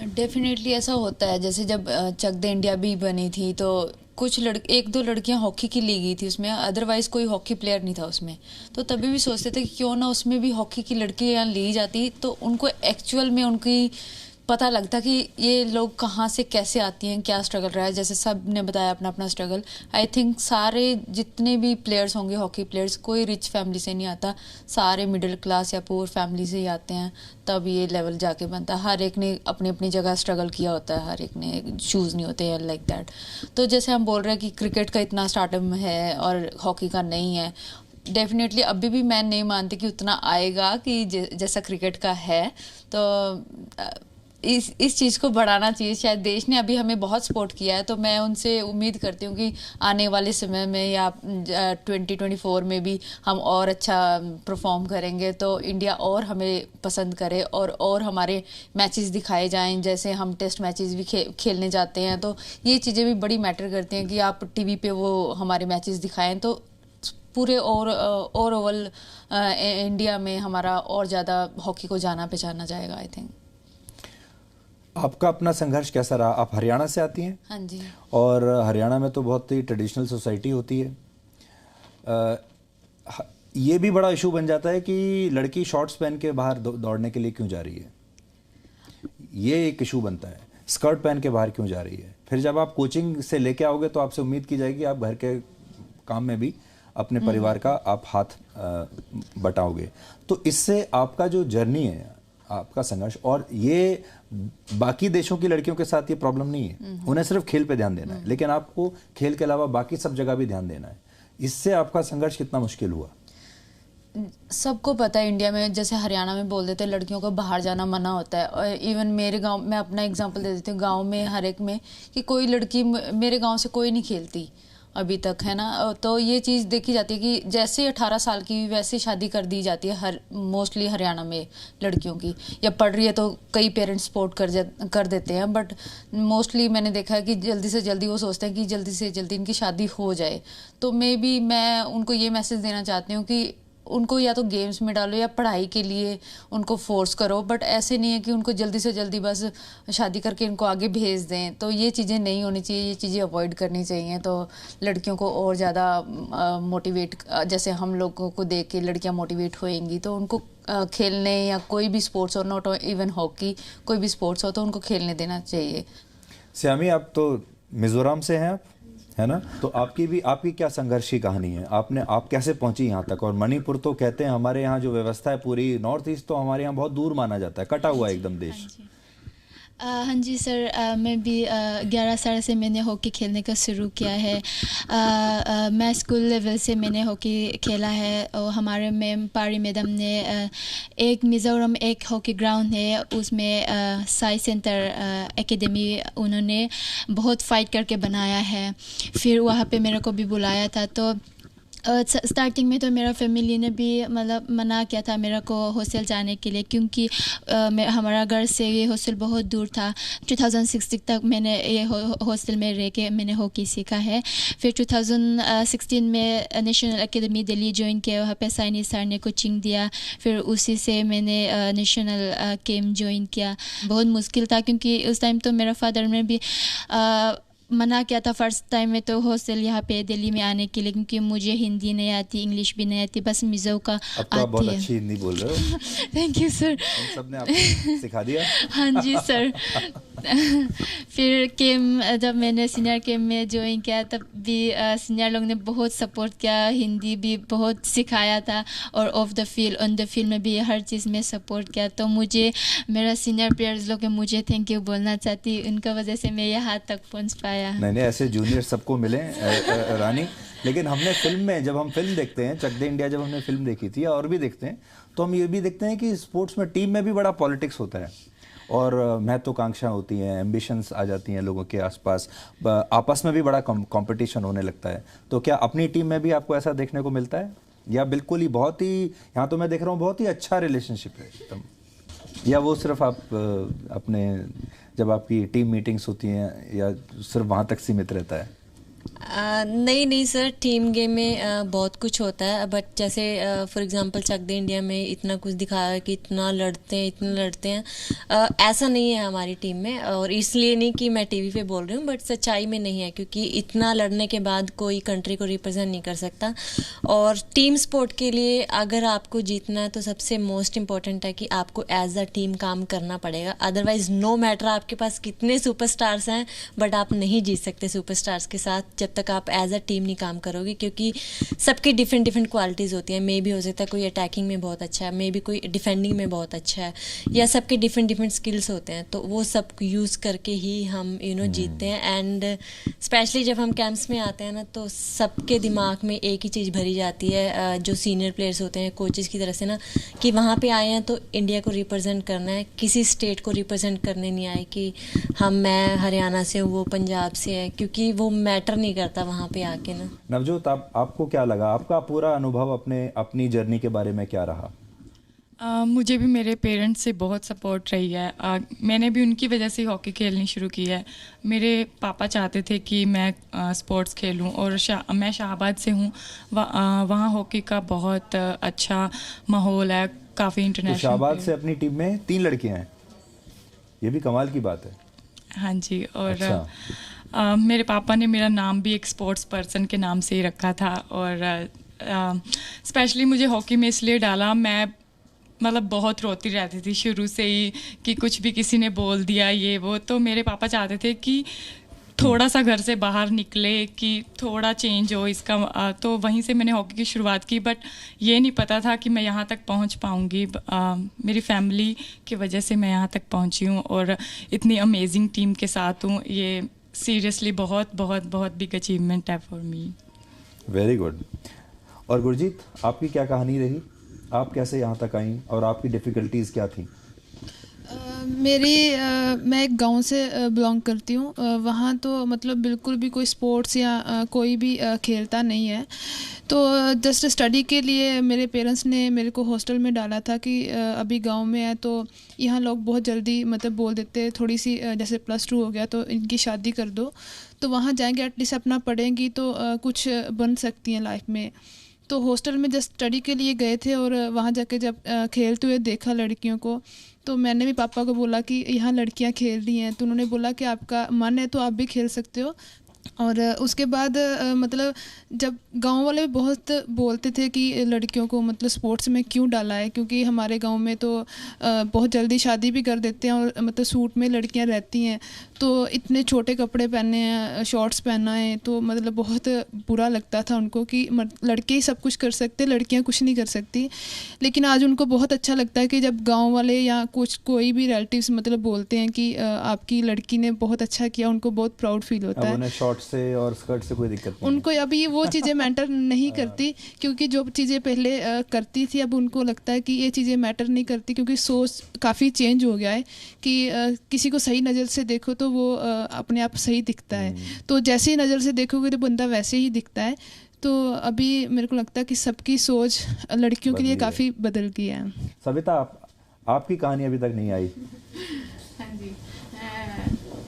डेफिनेटली ऐसा होता है। जैसे जब चक दे इंडिया भी बनी थी तो कुछ एक दो लड़कियां हॉकी की ली गई थी उसमें, अदरवाइज कोई हॉकी प्लेयर नहीं था उसमें। तो तभी भी सोचते थे कि क्यों ना उसमें भी हॉकी की लड़कियां ली जाती, तो उनको एक्चुअल में उनकी पता लगता कि ये लोग कहाँ से कैसे आती हैं, क्या स्ट्रगल रहा है। जैसे सब ने बताया अपना अपना स्ट्रगल। आई थिंक सारे जितने भी प्लेयर्स होंगे हॉकी प्लेयर्स, कोई रिच फैमिली से नहीं आता, सारे मिडिल क्लास या पुअर फैमिली से ही आते हैं, तब ये लेवल जाके बनता है। हर एक ने अपनी अपनी जगह स्ट्रगल किया होता है, हर एक ने शूज़ नहीं होते हैं लाइक दैट। तो जैसे हम बोल रहे हैं कि क्रिकेट का इतना स्टार्टअप है और हॉकी का नहीं है, डेफिनेटली अभी भी मैं नहीं मानती कि उतना आएगा कि जैसा क्रिकेट का है। तो इस चीज़ को बढ़ाना चाहिए। शायद देश ने अभी हमें बहुत सपोर्ट किया है, तो मैं उनसे उम्मीद करती हूँ कि आने वाले समय में या 2024 में भी हम और अच्छा परफॉर्म करेंगे, तो इंडिया और हमें पसंद करे और हमारे मैचेस दिखाए जाएं। जैसे हम टेस्ट मैचेस भी खेलने जाते हैं, तो ये चीज़ें भी बड़ी मैटर करती हैं कि आप टीवी पे वो हमारे मैचेस दिखाएं, तो पूरे और ओवरऑल इंडिया में हमारा और ज़्यादा हॉकी को जाना पहचाना जाएगा। I think. आपका अपना संघर्ष कैसा रहा? आप हरियाणा से आती हैं? हाँ जी। और हरियाणा में तो बहुत ही ट्रेडिशनल सोसाइटी होती है। ये भी बड़ा इशू बन जाता है कि लड़की शॉर्ट्स पहन के बाहर दौड़ने के लिए क्यों जा रही है, ये एक इशू बनता है। स्कर्ट पहन के बाहर क्यों जा रही है? फिर जब आप कोचिंग से लेके आओगे तो आपसे उम्मीद की जाएगी आप घर के काम में भी अपने परिवार का आप हाथ बटाओगे। तो इससे आपका जो जर्नी है, आपका संघर्ष, और ये बाकी देशों की लड़कियों के साथ ये प्रॉब्लम नहीं है, उन्हें सिर्फ खेल पे ध्यान देना है, लेकिन आपको खेल के अलावा बाकी सब जगह भी ध्यान देना है। इससे आपका संघर्ष कितना मुश्किल हुआ? सबको पता है इंडिया में, जैसे हरियाणा में बोल देते हैं लड़कियों को बाहर जाना मना होता है। और इवन मेरे गांव, मैं अपना एग्जांपल दे देती हूँ, गांव में हर एक में कि कोई लड़की, मेरे गांव से कोई नहीं खेलती अभी तक, है ना। तो ये चीज़ देखी जाती है कि जैसे 18 साल की वैसे शादी कर दी जाती है हर मोस्टली हरियाणा में लड़कियों की, या पढ़ रही है तो कई पेरेंट्स सपोर्ट कर देते हैं, बट मोस्टली मैंने देखा है कि जल्दी से जल्दी वो सोचते हैं कि जल्दी से जल्दी इनकी शादी हो जाए। तो मैं उनको ये मैसेज देना चाहती हूँ कि उनको या तो गेम्स में डालो या पढ़ाई के लिए उनको फोर्स करो, बट ऐसे नहीं है कि उनको जल्दी से जल्दी बस शादी करके इनको आगे भेज दें। तो ये चीज़ें नहीं होनी चाहिए, ये चीज़ें अवॉइड करनी चाहिए। तो लड़कियों को और ज़्यादा मोटिवेट, जैसे हम लोगों को देख के लड़कियां मोटिवेट होएंगी, तो उनको खेलने या कोई भी स्पोर्ट्स हो, नॉट इवन हॉकी, कोई भी स्पोर्ट्स हो तो उनको खेलने देना चाहिए। श्यामी, आप तो मिजोरम से हैं आप, है ना? तो आपकी क्या संघर्ष की कहानी है? आप कैसे पहुंची यहाँ तक? और मणिपुर तो कहते हैं हमारे यहाँ जो व्यवस्था है पूरी नॉर्थ ईस्ट, तो हमारे यहाँ बहुत दूर माना जाता है, कटा हुआ एकदम देश। हाँ जी सर, मैं भी 11 साल से मैंने हॉकी खेलने का शुरू किया है। मैं स्कूल लेवल से मैंने हॉकी खेला है, और हमारे मैम पारी मैडम ने एक मिज़ोरम एक हॉकी ग्राउंड है, उसमें साई सेंटर एकेडमी उन्होंने बहुत फाइट करके बनाया है। फिर वहाँ पे मेरे को भी बुलाया था। तो स्टार्टिंग में तो मेरा फैमिली ने भी मतलब मना किया था मेरे को हॉस्टल जाने के लिए, क्योंकि हमारा घर से ये हॉस्टल बहुत दूर था। 2016 तक मैंने ये हॉस्टल में रह के मैंने हॉकी सीखा है। फिर 2016 में नेशनल एकेडमी दिल्ली ज्वाइन किया, वहाँ पे साइनी सर ने कोचिंग दिया। फिर उसी से मैंने नेशनल गेम ज्वाइन किया। बहुत मुश्किल था, क्योंकि उस टाइम तो मेरा फादर ने भी मना किया था फर्स्ट टाइम में तो हॉस्टल यहाँ पे दिल्ली में आने के लिए, क्योंकि मुझे हिंदी नहीं आती, इंग्लिश भी नहीं आती, बस मिज़ो का आती है। बहुत अच्छी हिंदी बोल रहे हो। Thank you sir. सब ने आपको सिखा दिया? हाँ जी सर। फिर केम, जब मैंने सीनियर केम में ज्वाइन किया तब भी सीनियर लोग ने बहुत सपोर्ट किया, हिंदी भी बहुत सिखाया था, और of the field on the field में भी हर चीज़ में सपोर्ट किया। तो मुझे मेरा सीनियर प्लेयर्स लोग मुझे थैंक यू बोलना चाहती, उनका वजह से मैं यहाँ तक पहुँच पाया। नहीं, ऐसे जूनियर सबको मिले रानी। लेकिन हमने फिल्म में, जब हम फिल्म देखते हैं चक दे इंडिया, जब हमने फिल्म देखी थी और भी देखते हैं, तो हम ये भी देखते हैं कि स्पोर्ट्स में टीम में भी बड़ा पॉलिटिक्स होता है, और महत्वाकांक्षा होती हैं, एम्बिशंस आ जाती हैं लोगों के आसपास, आपस में भी बड़ा कंपटीशन होने लगता है। तो क्या अपनी टीम में भी आपको ऐसा देखने को मिलता है, या बिल्कुल ही बहुत ही, यहाँ तो मैं देख रहा हूँ बहुत ही अच्छा रिलेशनशिप है एकदम, या वो सिर्फ आप अपने जब आपकी टीम मीटिंग्स होती हैं या सिर्फ वहाँ तक सीमित रहता है? नहीं सर, टीम गेम में बहुत कुछ होता है, बट जैसे for example Chak De India में इतना कुछ दिखाया कि इतना लड़ते हैं, ऐसा नहीं है हमारी टीम में। और इसलिए नहीं कि मैं टीवी पे बोल रही हूँ, बट सच्चाई में नहीं है, क्योंकि इतना लड़ने के बाद कोई कंट्री को रिप्रेजेंट नहीं कर सकता। और टीम स्पोर्ट के लिए अगर आपको जीतना है तो सबसे मोस्ट इम्पॉर्टेंट है कि आपको एज अ टीम काम करना पड़ेगा। अदरवाइज नो मैटर आपके पास कितने सुपरस्टार्स हैं, बट आप नहीं जीत सकते सुपरस्टार्स के साथ जब तक आप एज अ टीम नहीं काम करोगे, क्योंकि सबकी डिफरेंट क्वालिटीज़ होती हैं। मे भी हो सकता है कोई अटैकिंग में बहुत अच्छा है, मे भी कोई डिफेंडिंग में बहुत अच्छा है, या सबके डिफरेंट स्किल्स होते हैं, तो वो सब यूज़ करके ही हम जीतते हैं। एंड स्पेशली जब हम कैंप्स में आते हैं ना, तो सबके दिमाग में एक ही चीज़ भरी जाती है, जो सीनियर प्लेयर्स होते हैं कोचेज़ की तरफ से ना, कि वहाँ पे आए हैं तो इंडिया को रिप्रेजेंट करना है, किसी स्टेट को रिप्रेजेंट करने नहीं आए कि मैं हरियाणा से हूँ, वो पंजाब से है, क्योंकि वो मैटर नहीं करता वहाँ पे आके ना। नवजोत, आपको क्या लगा, आपका पूरा अनुभव अपनी जर्नी के बारे में क्या रहा? मुझे भी मेरे पेरेंट्स से बहुत सपोर्ट रही है। मैंने भी उनकी वजह से हॉकी खेलनी शुरू की है। मेरे पापा चाहते थे कि मैं स्पोर्ट्स खेलूं, और मैं शाहबाद से हूं, वहाँ हॉकी का बहुत अच्छा माहौल है, काफ़ी इंटरनेशनल। तो शाहबाद से अपनी टीम में 3 लड़कियां हैं, ये भी कमाल की बात है। हाँ जी। और अच्छा। मेरे पापा ने मेरा नाम भी एक स्पोर्ट्स पर्सन के नाम से ही रखा था, और स्पेशली मुझे हॉकी में इसलिए डाला, मैं मतलब बहुत रोती रहती थी शुरू से ही कि कुछ भी किसी ने बोल दिया ये वो, तो मेरे पापा चाहते थे कि थोड़ा सा घर से बाहर निकले, कि थोड़ा चेंज हो इसका। तो वहीं से मैंने हॉकी की शुरुआत की, बट ये नहीं पता था कि मैं यहाँ तक पहुँच पाऊँगी। मेरी फैमिली की वजह से मैं यहाँ तक पहुँची हूँ, और इतनी अमेजिंग टीम के साथ हूँ। ये सीरियसली बहुत बहुत बहुत बिग अचीवमेंट है फॉर मी। Very good. और गुरजीत, आपकी क्या कहानी रही? आप कैसे यहाँ तक आई और आपकी डिफ़िकल्टीज़ क्या थी? मैं एक गांव से बिलोंग करती हूँ। वहाँ तो मतलब बिल्कुल भी कोई स्पोर्ट्स या कोई भी खेलता नहीं है। तो जस्ट स्टडी के लिए मेरे पेरेंट्स ने मेरे को हॉस्टल में डाला था कि अभी गांव में है तो यहाँ लोग बहुत जल्दी मतलब बोल देते हैं, थोड़ी सी जैसे +2 हो गया तो इनकी शादी कर दो, तो वहाँ जाएंगे एटलीस्ट अपना पढ़ेंगी तो कुछ बन सकती हैं लाइफ में। तो हॉस्टल में जस्ट स्टडी के लिए गए थे, और वहाँ जाके जब खेलते हुए देखा लड़कियों को, तो मैंने भी पापा को बोला कि यहाँ लड़कियाँ खेल रही हैं, तो उन्होंने बोला कि आपका मन है तो आप भी खेल सकते हो। और उसके बाद मतलब जब गांव वाले बहुत बोलते थे कि लड़कियों को मतलब स्पोर्ट्स में क्यों डाला है, क्योंकि हमारे गांव में तो बहुत जल्दी शादी भी कर देते हैं, और मतलब सूट में लड़कियां रहती हैं, तो इतने छोटे कपड़े पहने हैं, शॉर्ट्स पहना है, तो मतलब बहुत बुरा लगता था उनको कि लड़के ही सब कुछ कर सकते, लड़कियां कुछ नहीं कर सकती। लेकिन आज उनको बहुत अच्छा लगता है कि जब गाँव वाले या कोई भी रिलेटिव्स मतलब बोलते हैं कि आपकी लड़की ने बहुत अच्छा किया, उनको बहुत प्राउड फील होता है। शॉर्ट से और स्कर्ट से कोई दिक्कत नहीं उनको अभी वो चीज़ें मैटर नहीं करती, क्योंकि जो चीज़ें पहले करती थी अब उनको लगता है कि ये चीज़ें मैटर नहीं करती, क्योंकि सोच काफ़ी चेंज हो गया है कि किसी को सही नज़र से देखो तो वो अपने आप सही दिखता है, तो जैसी नज़र से देखोगे तो बंदा वैसे ही दिखता है। तो अभी मेरे को लगता है कि सबकी सोच लड़कियों के लिए काफ़ी बदल गई है। सविता, आपकी कहानी अभी तक नहीं आई। हाँ जी,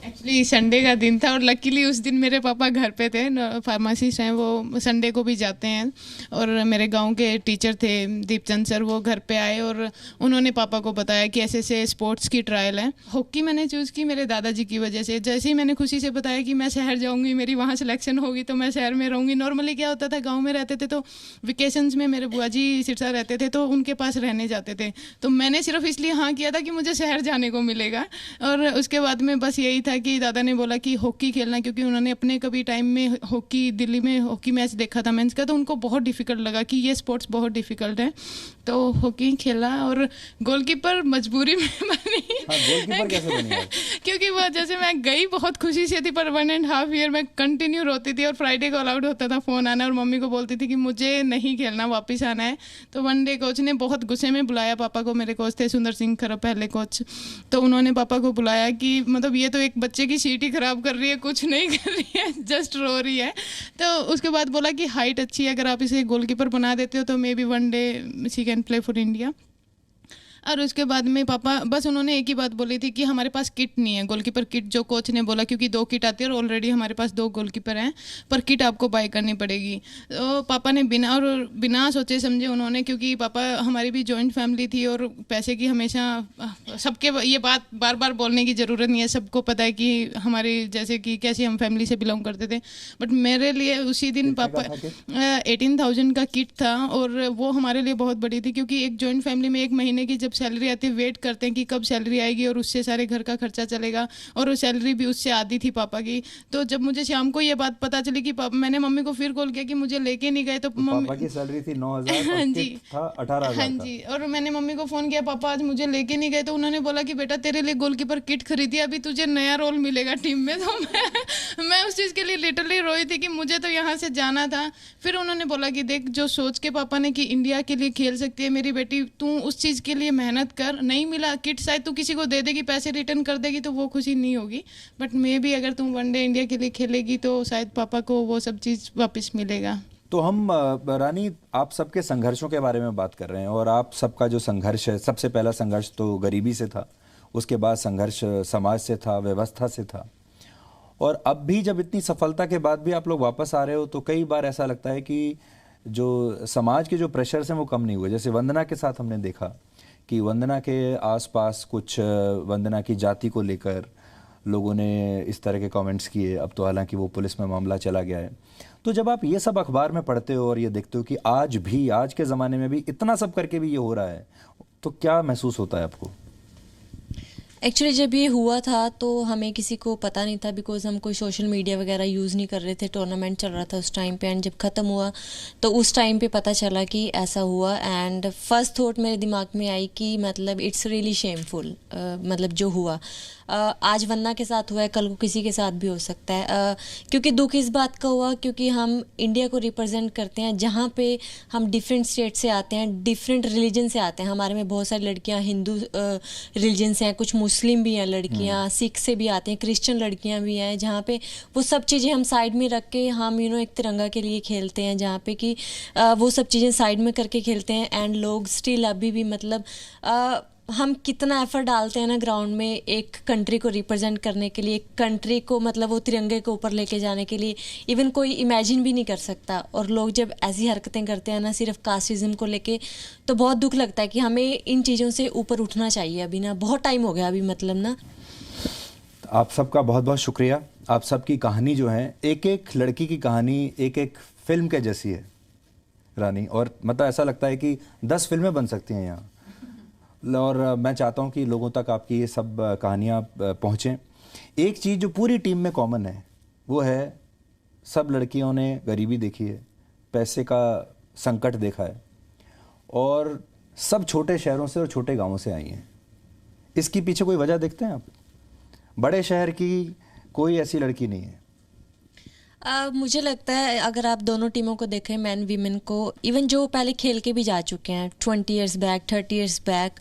एक्चुअली संडे का दिन था और लकीली उस दिन मेरे पापा घर पे थे। फार्मासिस्ट हैं, वो संडे को भी जाते हैं, और मेरे गांव के टीचर थे दीपचंद सर, वो घर पे आए और उन्होंने पापा को बताया कि ऐसे ऐसे स्पोर्ट्स की ट्रायल है। हॉकी मैंने चूज़ की मेरे दादाजी की वजह से। जैसे ही मैंने खुशी से बताया कि मैं शहर जाऊँगी, मेरी वहाँ सिलेक्शन होगी तो मैं शहर में रहूँगी। नॉर्मली क्या होता था, गाँव में रहते थे तो वेकेशंस में मेरे बुआ जी सिरसा रहते थे तो उनके पास रहने जाते थे, तो मैंने सिर्फ इसलिए हाँ किया था कि मुझे शहर जाने को मिलेगा। और उसके बाद में बस यही था कि दादा ने बोला कि हॉकी खेलना, क्योंकि उन्होंने अपने कभी टाइम में हॉकी दिल्ली में हॉकी मैच देखा था मेंस का, तो उनको बहुत डिफिकल्ट लगा कि ये स्पोर्ट्स बहुत डिफिकल्ट है, तो हॉकी खेला। और गोलकीपर मजबूरी में बनी। गोलकीपर कैसे बनी? क्योंकि वो जैसे मैं गई बहुत खुशी से थी, पर 1.5 ईयर में कंटिन्यू रोती थी, और फ्राइडे को अलाउड होता था फ़ोन आना, और मम्मी को बोलती थी कि मुझे नहीं खेलना, वापस आना है। तो वन डे कोच ने बहुत गुस्से में बुलाया पापा को, मेरे कोच थे सुंदर सिंह खरब पहले कोच, तो उन्होंने पापा को बुलाया कि मतलब ये तो एक बच्चे की सीट ही खराब कर रही है, कुछ नहीं कर रही है, जस्ट रो रही है। तो उसके बाद बोला कि हाइट अच्छी है, अगर आप इसे गोलकीपर बना देते हो तो may be one day she can play for India. और उसके बाद में पापा बस उन्होंने एक ही बात बोली थी कि हमारे पास किट नहीं है, गोलकीपर किट जो कोच ने बोला, क्योंकि 2 किट आती है और ऑलरेडी हमारे पास 2 गोलकीपर हैं, पर किट आपको बाय करनी पड़ेगी। तो पापा ने बिना सोचे समझे उन्होंने, क्योंकि पापा हमारी भी जॉइंट फैमिली थी और पैसे की हमेशा सबके ये बात बार बार बोलने की ज़रूरत नहीं है, सबको पता है कि हमारी जैसे कि कैसी हम फैमिली से बिलोंग करते थे। बट मेरे लिए उसी दिन पापा 18,000 का किट था और वो हमारे लिए बहुत बड़ी थी, क्योंकि एक जॉइंट फैमिली में एक महीने की जब सैलरी आती है वेट करते हैं कि कब सैलरी आएगी और उससे सारे घर का खर्चा चलेगा, और वो सैलरी भी उससे आधी थी पापा की। तो जब मुझे शाम को ये बात पता चली कि मैंने मम्मी को फिर कॉल किया कि मुझे लेके नहीं गए, तो पापा की सैलरी थी 9,000 हाँ और जी किट था 18,000 हाँ जी, और मैंने मम्मी को फ़ोन किया, पापा आज मुझे लेके नहीं गए, तो उन्होंने बोला कि बेटा तेरे लिए गोलकीपर किट खरीदी, अभी तुझे नया रोल मिलेगा टीम में। तो मैं उस चीज़ के लिए लिटरली रोई थी कि मुझे तो यहाँ से जाना था। फिर उन्होंने बोला कि देख, जो सोच के पापा ने कि इंडिया के लिए खेल सकती है मेरी बेटी, तू उस चीज़ के लिए मेहनत कर, नहीं मिला किट शायद तू किसी को दे देगी, पैसे रिटर्न कर देगी तो वो खुशी नहीं होगी, बट मे भी अगर तुम वनडे इंडिया के लिए खेलेगी तो शायद पापा को वो सब चीज़ वापस मिलेगा। तो हम रानी आप सबके संघर्षों के बारे में बात कर रहे हैं, और आप सबका जो संघर्ष है, सबसे पहला संघर्ष तो गरीबी से था, उसके बाद संघर्ष समाज से था, व्यवस्था से था, और अब भी जब इतनी सफलता के बाद भी आप लोग वापस आ रहे हो तो कई बार ऐसा लगता है कि जो समाज के जो प्रेशर्स हैं वो कम नहीं हुए। जैसे वंदना के साथ हमने देखा कि वंदना के आसपास कुछ वंदना की जाति को लेकर लोगों ने इस तरह के कमेंट्स किए, अब तो हालांकि वो पुलिस में मामला चला गया है। तो जब आप ये सब अखबार में पढ़ते हो और ये देखते हो कि आज भी, आज के ज़माने में भी इतना सब करके भी ये हो रहा है, तो क्या महसूस होता है आपको? एक्चुअली जब ये हुआ था तो हमें किसी को पता नहीं था, बिकॉज हम कोई सोशल मीडिया वगैरह यूज़ नहीं कर रहे थे, टूर्नामेंट चल रहा था उस टाइम पे, एंड जब ख़त्म हुआ तो उस टाइम पे पता चला कि ऐसा हुआ। एंड फर्स्ट थॉट मेरे दिमाग में आई कि मतलब इट्स रियली शेमफुल, मतलब जो हुआ आज वंदना के साथ हुआ है, कल को किसी के साथ भी हो सकता है, क्योंकि दुख इस बात का हुआ क्योंकि हम इंडिया को रिप्रेजेंट करते हैं, जहाँ पे हम डिफरेंट स्टेट से आते हैं, डिफरेंट रिलीजन से आते हैं। हमारे में बहुत सारी लड़कियाँ हिंदू रिलीजन से हैं, कुछ मुस्लिम भी हैं लड़कियाँ, सिख से भी आते हैं, क्रिश्चियन लड़कियाँ भी हैं, जहाँ पे वो सब चीज़ें हम साइड में रख के हम एक तिरंगा के लिए खेलते हैं, जहाँ पे कि वो सब चीज़ें साइड में करके खेलते हैं। एंड लोग स्टिल अभी भी मतलब हम कितना एफर्ट डालते हैं ना ग्राउंड में एक कंट्री को रिप्रेजेंट करने के लिए, एक कंट्री को मतलब वो तिरंगे के ऊपर लेके जाने के लिए, इवन कोई इमेजिन भी नहीं कर सकता। और लोग जब ऐसी हरकतें करते हैं ना सिर्फ कास्टिज्म को लेके, तो बहुत दुख लगता है कि हमें इन चीज़ों से ऊपर उठना चाहिए। अभी ना बहुत टाइम हो गया अभी, मतलब ना। आप सबका बहुत बहुत शुक्रिया। आप सबकी कहानी जो है, एक एक लड़की की कहानी एक एक फिल्म के जैसी है रानी, और मतलब ऐसा लगता है कि 10 फिल्में बन सकती हैं यहाँ। और मैं चाहता हूँ कि लोगों तक आपकी ये सब कहानियाँ पहुँचें। एक चीज़ जो पूरी टीम में कॉमन है वो है, सब लड़कियों ने गरीबी देखी है, पैसे का संकट देखा है, और सब छोटे शहरों से और छोटे गांवों से आई हैं। इसके पीछे कोई वजह देखते हैं आप? बड़े शहर की कोई ऐसी लड़की नहीं है। मुझे लगता है अगर आप दोनों टीमों को देखें, मैन वीमेन को, इवन जो पहले खेल के भी जा चुके हैं 20 years back, 30 years back,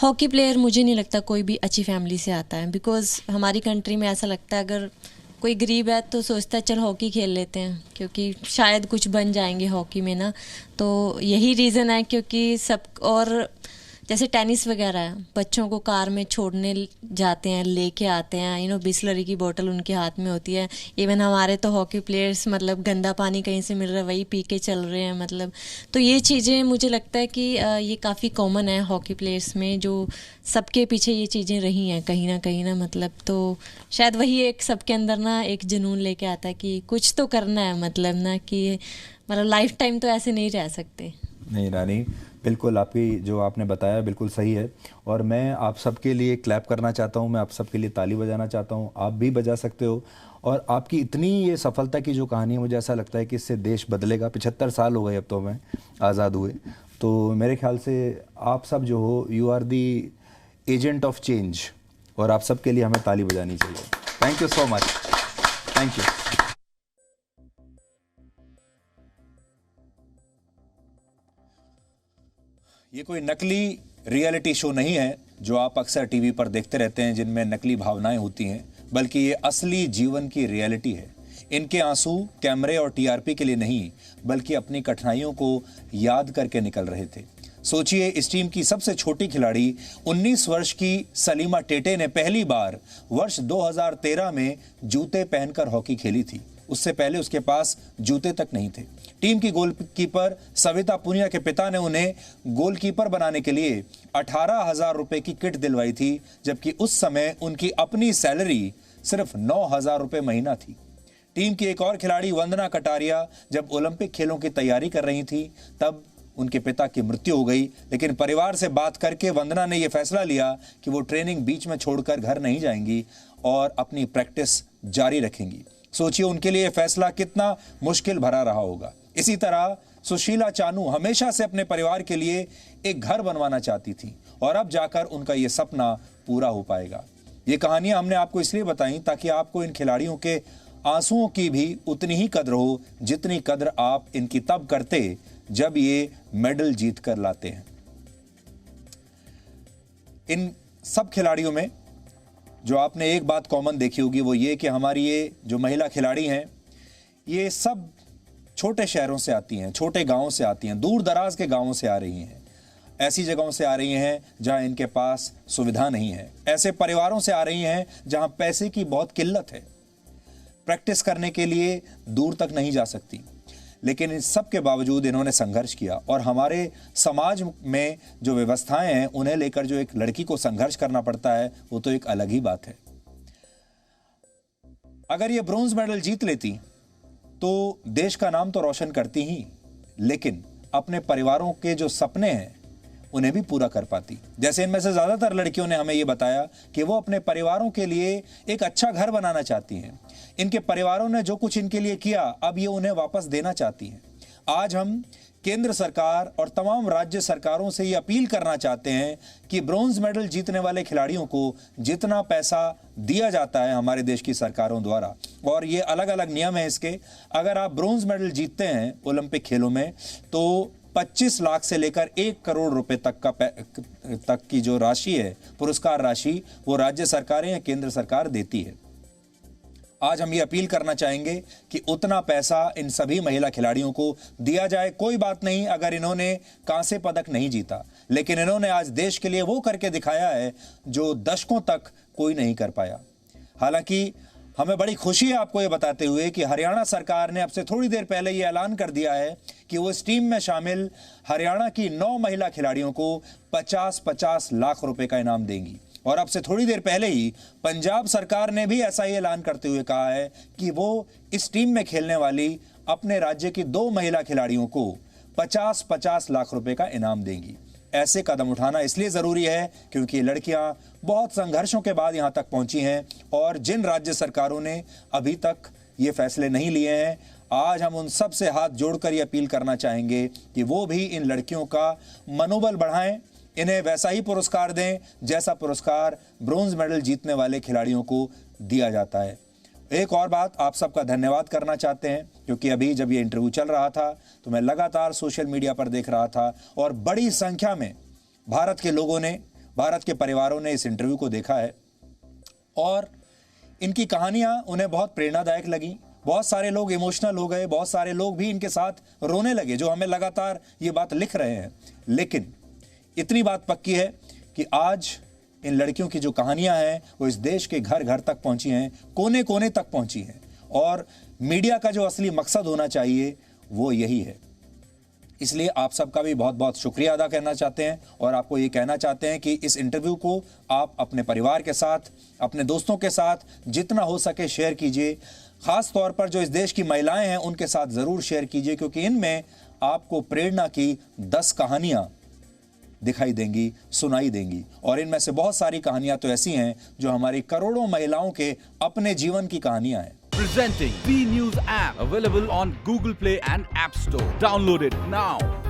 hockey player मुझे नहीं लगता कोई भी अच्छी फैमिली से आता है। बिकॉज हमारी कंट्री में ऐसा लगता है अगर कोई गरीब है तो सोचता है चल हॉकी खेल लेते हैं, क्योंकि शायद कुछ बन जाएंगे हॉकी में ना। तो यही रीज़न है, क्योंकि सब, और जैसे टेनिस वगैरह है, बच्चों को कार में छोड़ने जाते हैं, लेके आते हैं, बिस्लरी की बोतल उनके हाथ में होती है। इवन हमारे तो हॉकी प्लेयर्स मतलब गंदा पानी कहीं से मिल रहा है वही पी के चल रहे हैं, मतलब। तो ये चीज़ें मुझे लगता है कि ये काफ़ी कॉमन है हॉकी प्लेयर्स में, जो सबके पीछे ये चीज़ें रही हैं कहीं ना मतलब। तो शायद वही एक सबके अंदर ना एक जुनून लेके आता है कि कुछ तो करना है, मतलब ना, कि मतलब लाइफ टाइम तो ऐसे नहीं रह सकते। नहीं रानी, बिल्कुल आपकी जो आपने बताया बिल्कुल सही है, और मैं आप सबके लिए क्लैप करना चाहता हूँ, मैं आप सबके लिए ताली बजाना चाहता हूँ। आप भी बजा सकते हो। और आपकी इतनी ये सफलता की जो कहानी है, मुझे ऐसा लगता है कि इससे देश बदलेगा। 75 साल हो गए अब तो हमें आज़ाद हुए, तो मेरे ख्याल से आप सब जो हो, you are the agent of change, और आप सबके लिए हमें ताली बजानी चाहिए। Thank you so much, thank you. ये कोई नकली रियलिटी शो नहीं है जो आप अक्सर टीवी पर देखते रहते हैं, जिनमें नकली भावनाएं होती हैं, बल्कि ये असली जीवन की रियलिटी है। इनके आंसू कैमरे और टीआरपी के लिए नहीं, बल्कि अपनी कठिनाइयों को याद करके निकल रहे थे। सोचिए, इस टीम की सबसे छोटी खिलाड़ी 19 वर्ष की सलीमा टेटे ने पहली बार वर्ष 2013 में जूते पहनकर हॉकी खेली थी। उससे पहले उसके पास जूते तक नहीं थे। टीम की गोलकीपर सविता पुनिया के पिता ने उन्हें गोलकीपर बनाने के लिए 18,000 रुपए की किट दिलवाई थी, जबकि उस समय उनकी अपनी सैलरी सिर्फ 9,000 रुपए महीना थी। टीम की एक और खिलाड़ी वंदना कटारिया जब ओलंपिक खेलों की तैयारी कर रही थी, तब उनके पिता की मृत्यु हो गई, लेकिन परिवार से बात करके वंदना ने यह फैसला लिया कि वो ट्रेनिंग बीच में छोड़कर घर नहीं जाएंगी और अपनी प्रैक्टिस जारी रखेंगी। सोचिए, उनके लिए यह फैसला कितना मुश्किल भरा रहा होगा। इसी तरह सुशीला चानू हमेशा से अपने परिवार के लिए एक घर बनवाना चाहती थी और अब जाकर उनका यह सपना पूरा हो पाएगा। ये कहानियां हमने आपको इसलिए बताई ताकि आपको इन खिलाड़ियों के आंसुओं की भी उतनी ही कद्र हो जितनी कद्र आप इनकी तब करते जब ये मेडल जीत कर लाते हैं। इन सब खिलाड़ियों में जो आपने एक बात कॉमन देखी होगी वो ये कि हमारी ये जो महिला खिलाड़ी हैं, ये सब छोटे शहरों से आती हैं, छोटे गांवों से आती हैं, दूर दराज के गांवों से आ रही हैं, ऐसी जगहों से आ रही हैं जहां इनके पास सुविधा नहीं है, ऐसे परिवारों से आ रही हैं जहां पैसे की बहुत किल्लत है, प्रैक्टिस करने के लिए दूर तक नहीं जा सकती। लेकिन इन सब के बावजूद इन्होंने संघर्ष किया और हमारे समाज में जो व्यवस्थाएं हैं उन्हें लेकर जो एक लड़की को संघर्ष करना पड़ता है वो तो एक अलग ही बात है। अगर ये ब्रोंज मेडल जीत लेती तो देश का नाम तो रोशन करती ही, लेकिन अपने परिवारों के जो सपने हैं उन्हें भी पूरा कर पाती। जैसे इनमें से ज्यादातर लड़कियों ने हमें ये बताया कि वो अपने परिवारों के लिए एक अच्छा घर बनाना चाहती हैं। इनके परिवारों ने जो कुछ इनके लिए किया अब ये उन्हें वापस देना चाहती हैं। आज हम केंद्र सरकार और तमाम राज्य सरकारों से ये अपील करना चाहते हैं कि ब्रोंज मेडल जीतने वाले खिलाड़ियों को जितना पैसा दिया जाता है हमारे देश की सरकारों द्वारा, और ये अलग अलग नियम है इसके, अगर आप ब्रोंज मेडल जीतते हैं ओलंपिक खेलों में तो 25 लाख से लेकर 1 करोड़ रुपए तक की जो राशि है, पुरस्कार राशि, वो राज्य सरकारें या केंद्र सरकार देती है। आज हम ये अपील करना चाहेंगे कि उतना पैसा इन सभी महिला खिलाड़ियों को दिया जाए। कोई बात नहीं अगर इन्होंने कांस्य पदक नहीं जीता, लेकिन इन्होंने आज देश के लिए वो करके दिखाया है जो दशकों तक कोई नहीं कर पाया। हालांकि हमें बड़ी खुशी है आपको ये बताते हुए कि हरियाणा सरकार ने अब से थोड़ी देर पहले ये ऐलान कर दिया है कि वो इस टीम में शामिल हरियाणा की 9 महिला खिलाड़ियों को 50-50 लाख रुपए का इनाम देंगी। और अब से थोड़ी देर पहले ही पंजाब सरकार ने भी ऐसा ही ऐलान करते हुए कहा है कि वो इस टीम में खेलने वाली अपने राज्य की 2 महिला खिलाड़ियों को 50-50 लाख रुपए का इनाम देंगी। ऐसे कदम उठाना इसलिए जरूरी है क्योंकि ये लड़कियां बहुत संघर्षों के बाद यहां तक पहुंची हैं और जिन राज्य सरकारों ने अभी तक ये फैसले नहीं लिए हैं, आज हम उन सब से हाथ जोड़कर ये अपील करना चाहेंगे कि वो भी इन लड़कियों का मनोबल बढ़ाएं, इन्हें वैसा ही पुरस्कार दें जैसा पुरस्कार ब्रोंज मेडल जीतने वाले खिलाड़ियों को दिया जाता है। एक और बात, आप सबका धन्यवाद करना चाहते हैं क्योंकि अभी जब ये इंटरव्यू चल रहा था तो मैं लगातार सोशल मीडिया पर देख रहा था और बड़ी संख्या में भारत के लोगों ने, भारत के परिवारों ने इस इंटरव्यू को देखा है और इनकी कहानियां उन्हें बहुत प्रेरणादायक लगी। बहुत सारे लोग इमोशनल हो गए, बहुत सारे लोग भी इनके साथ रोने लगे जो हमें लगातार ये बात लिख रहे हैं। लेकिन इतनी बात पक्की है कि आज इन लड़कियों की जो कहानियां हैं वो इस देश के घर घर तक पहुंची हैं, कोने कोने तक पहुंची हैं और मीडिया का जो असली मकसद होना चाहिए वो यही है। इसलिए आप सबका भी बहुत बहुत शुक्रिया अदा करना चाहते हैं और आपको ये कहना चाहते हैं कि इस इंटरव्यू को आप अपने परिवार के साथ, अपने दोस्तों के साथ जितना हो सके शेयर कीजिए। खास तौर पर जो इस देश की महिलाएं हैं उनके साथ ज़रूर शेयर कीजिए क्योंकि इनमें आपको प्रेरणा की 10 कहानियाँ दिखाई देंगी, सुनाई देंगी और इनमें से बहुत सारी कहानियां तो ऐसी हैं जो हमारी करोड़ों महिलाओं के अपने जीवन की कहानियां हैं। Presenting B News app available on Google Play and App Store. Download it now.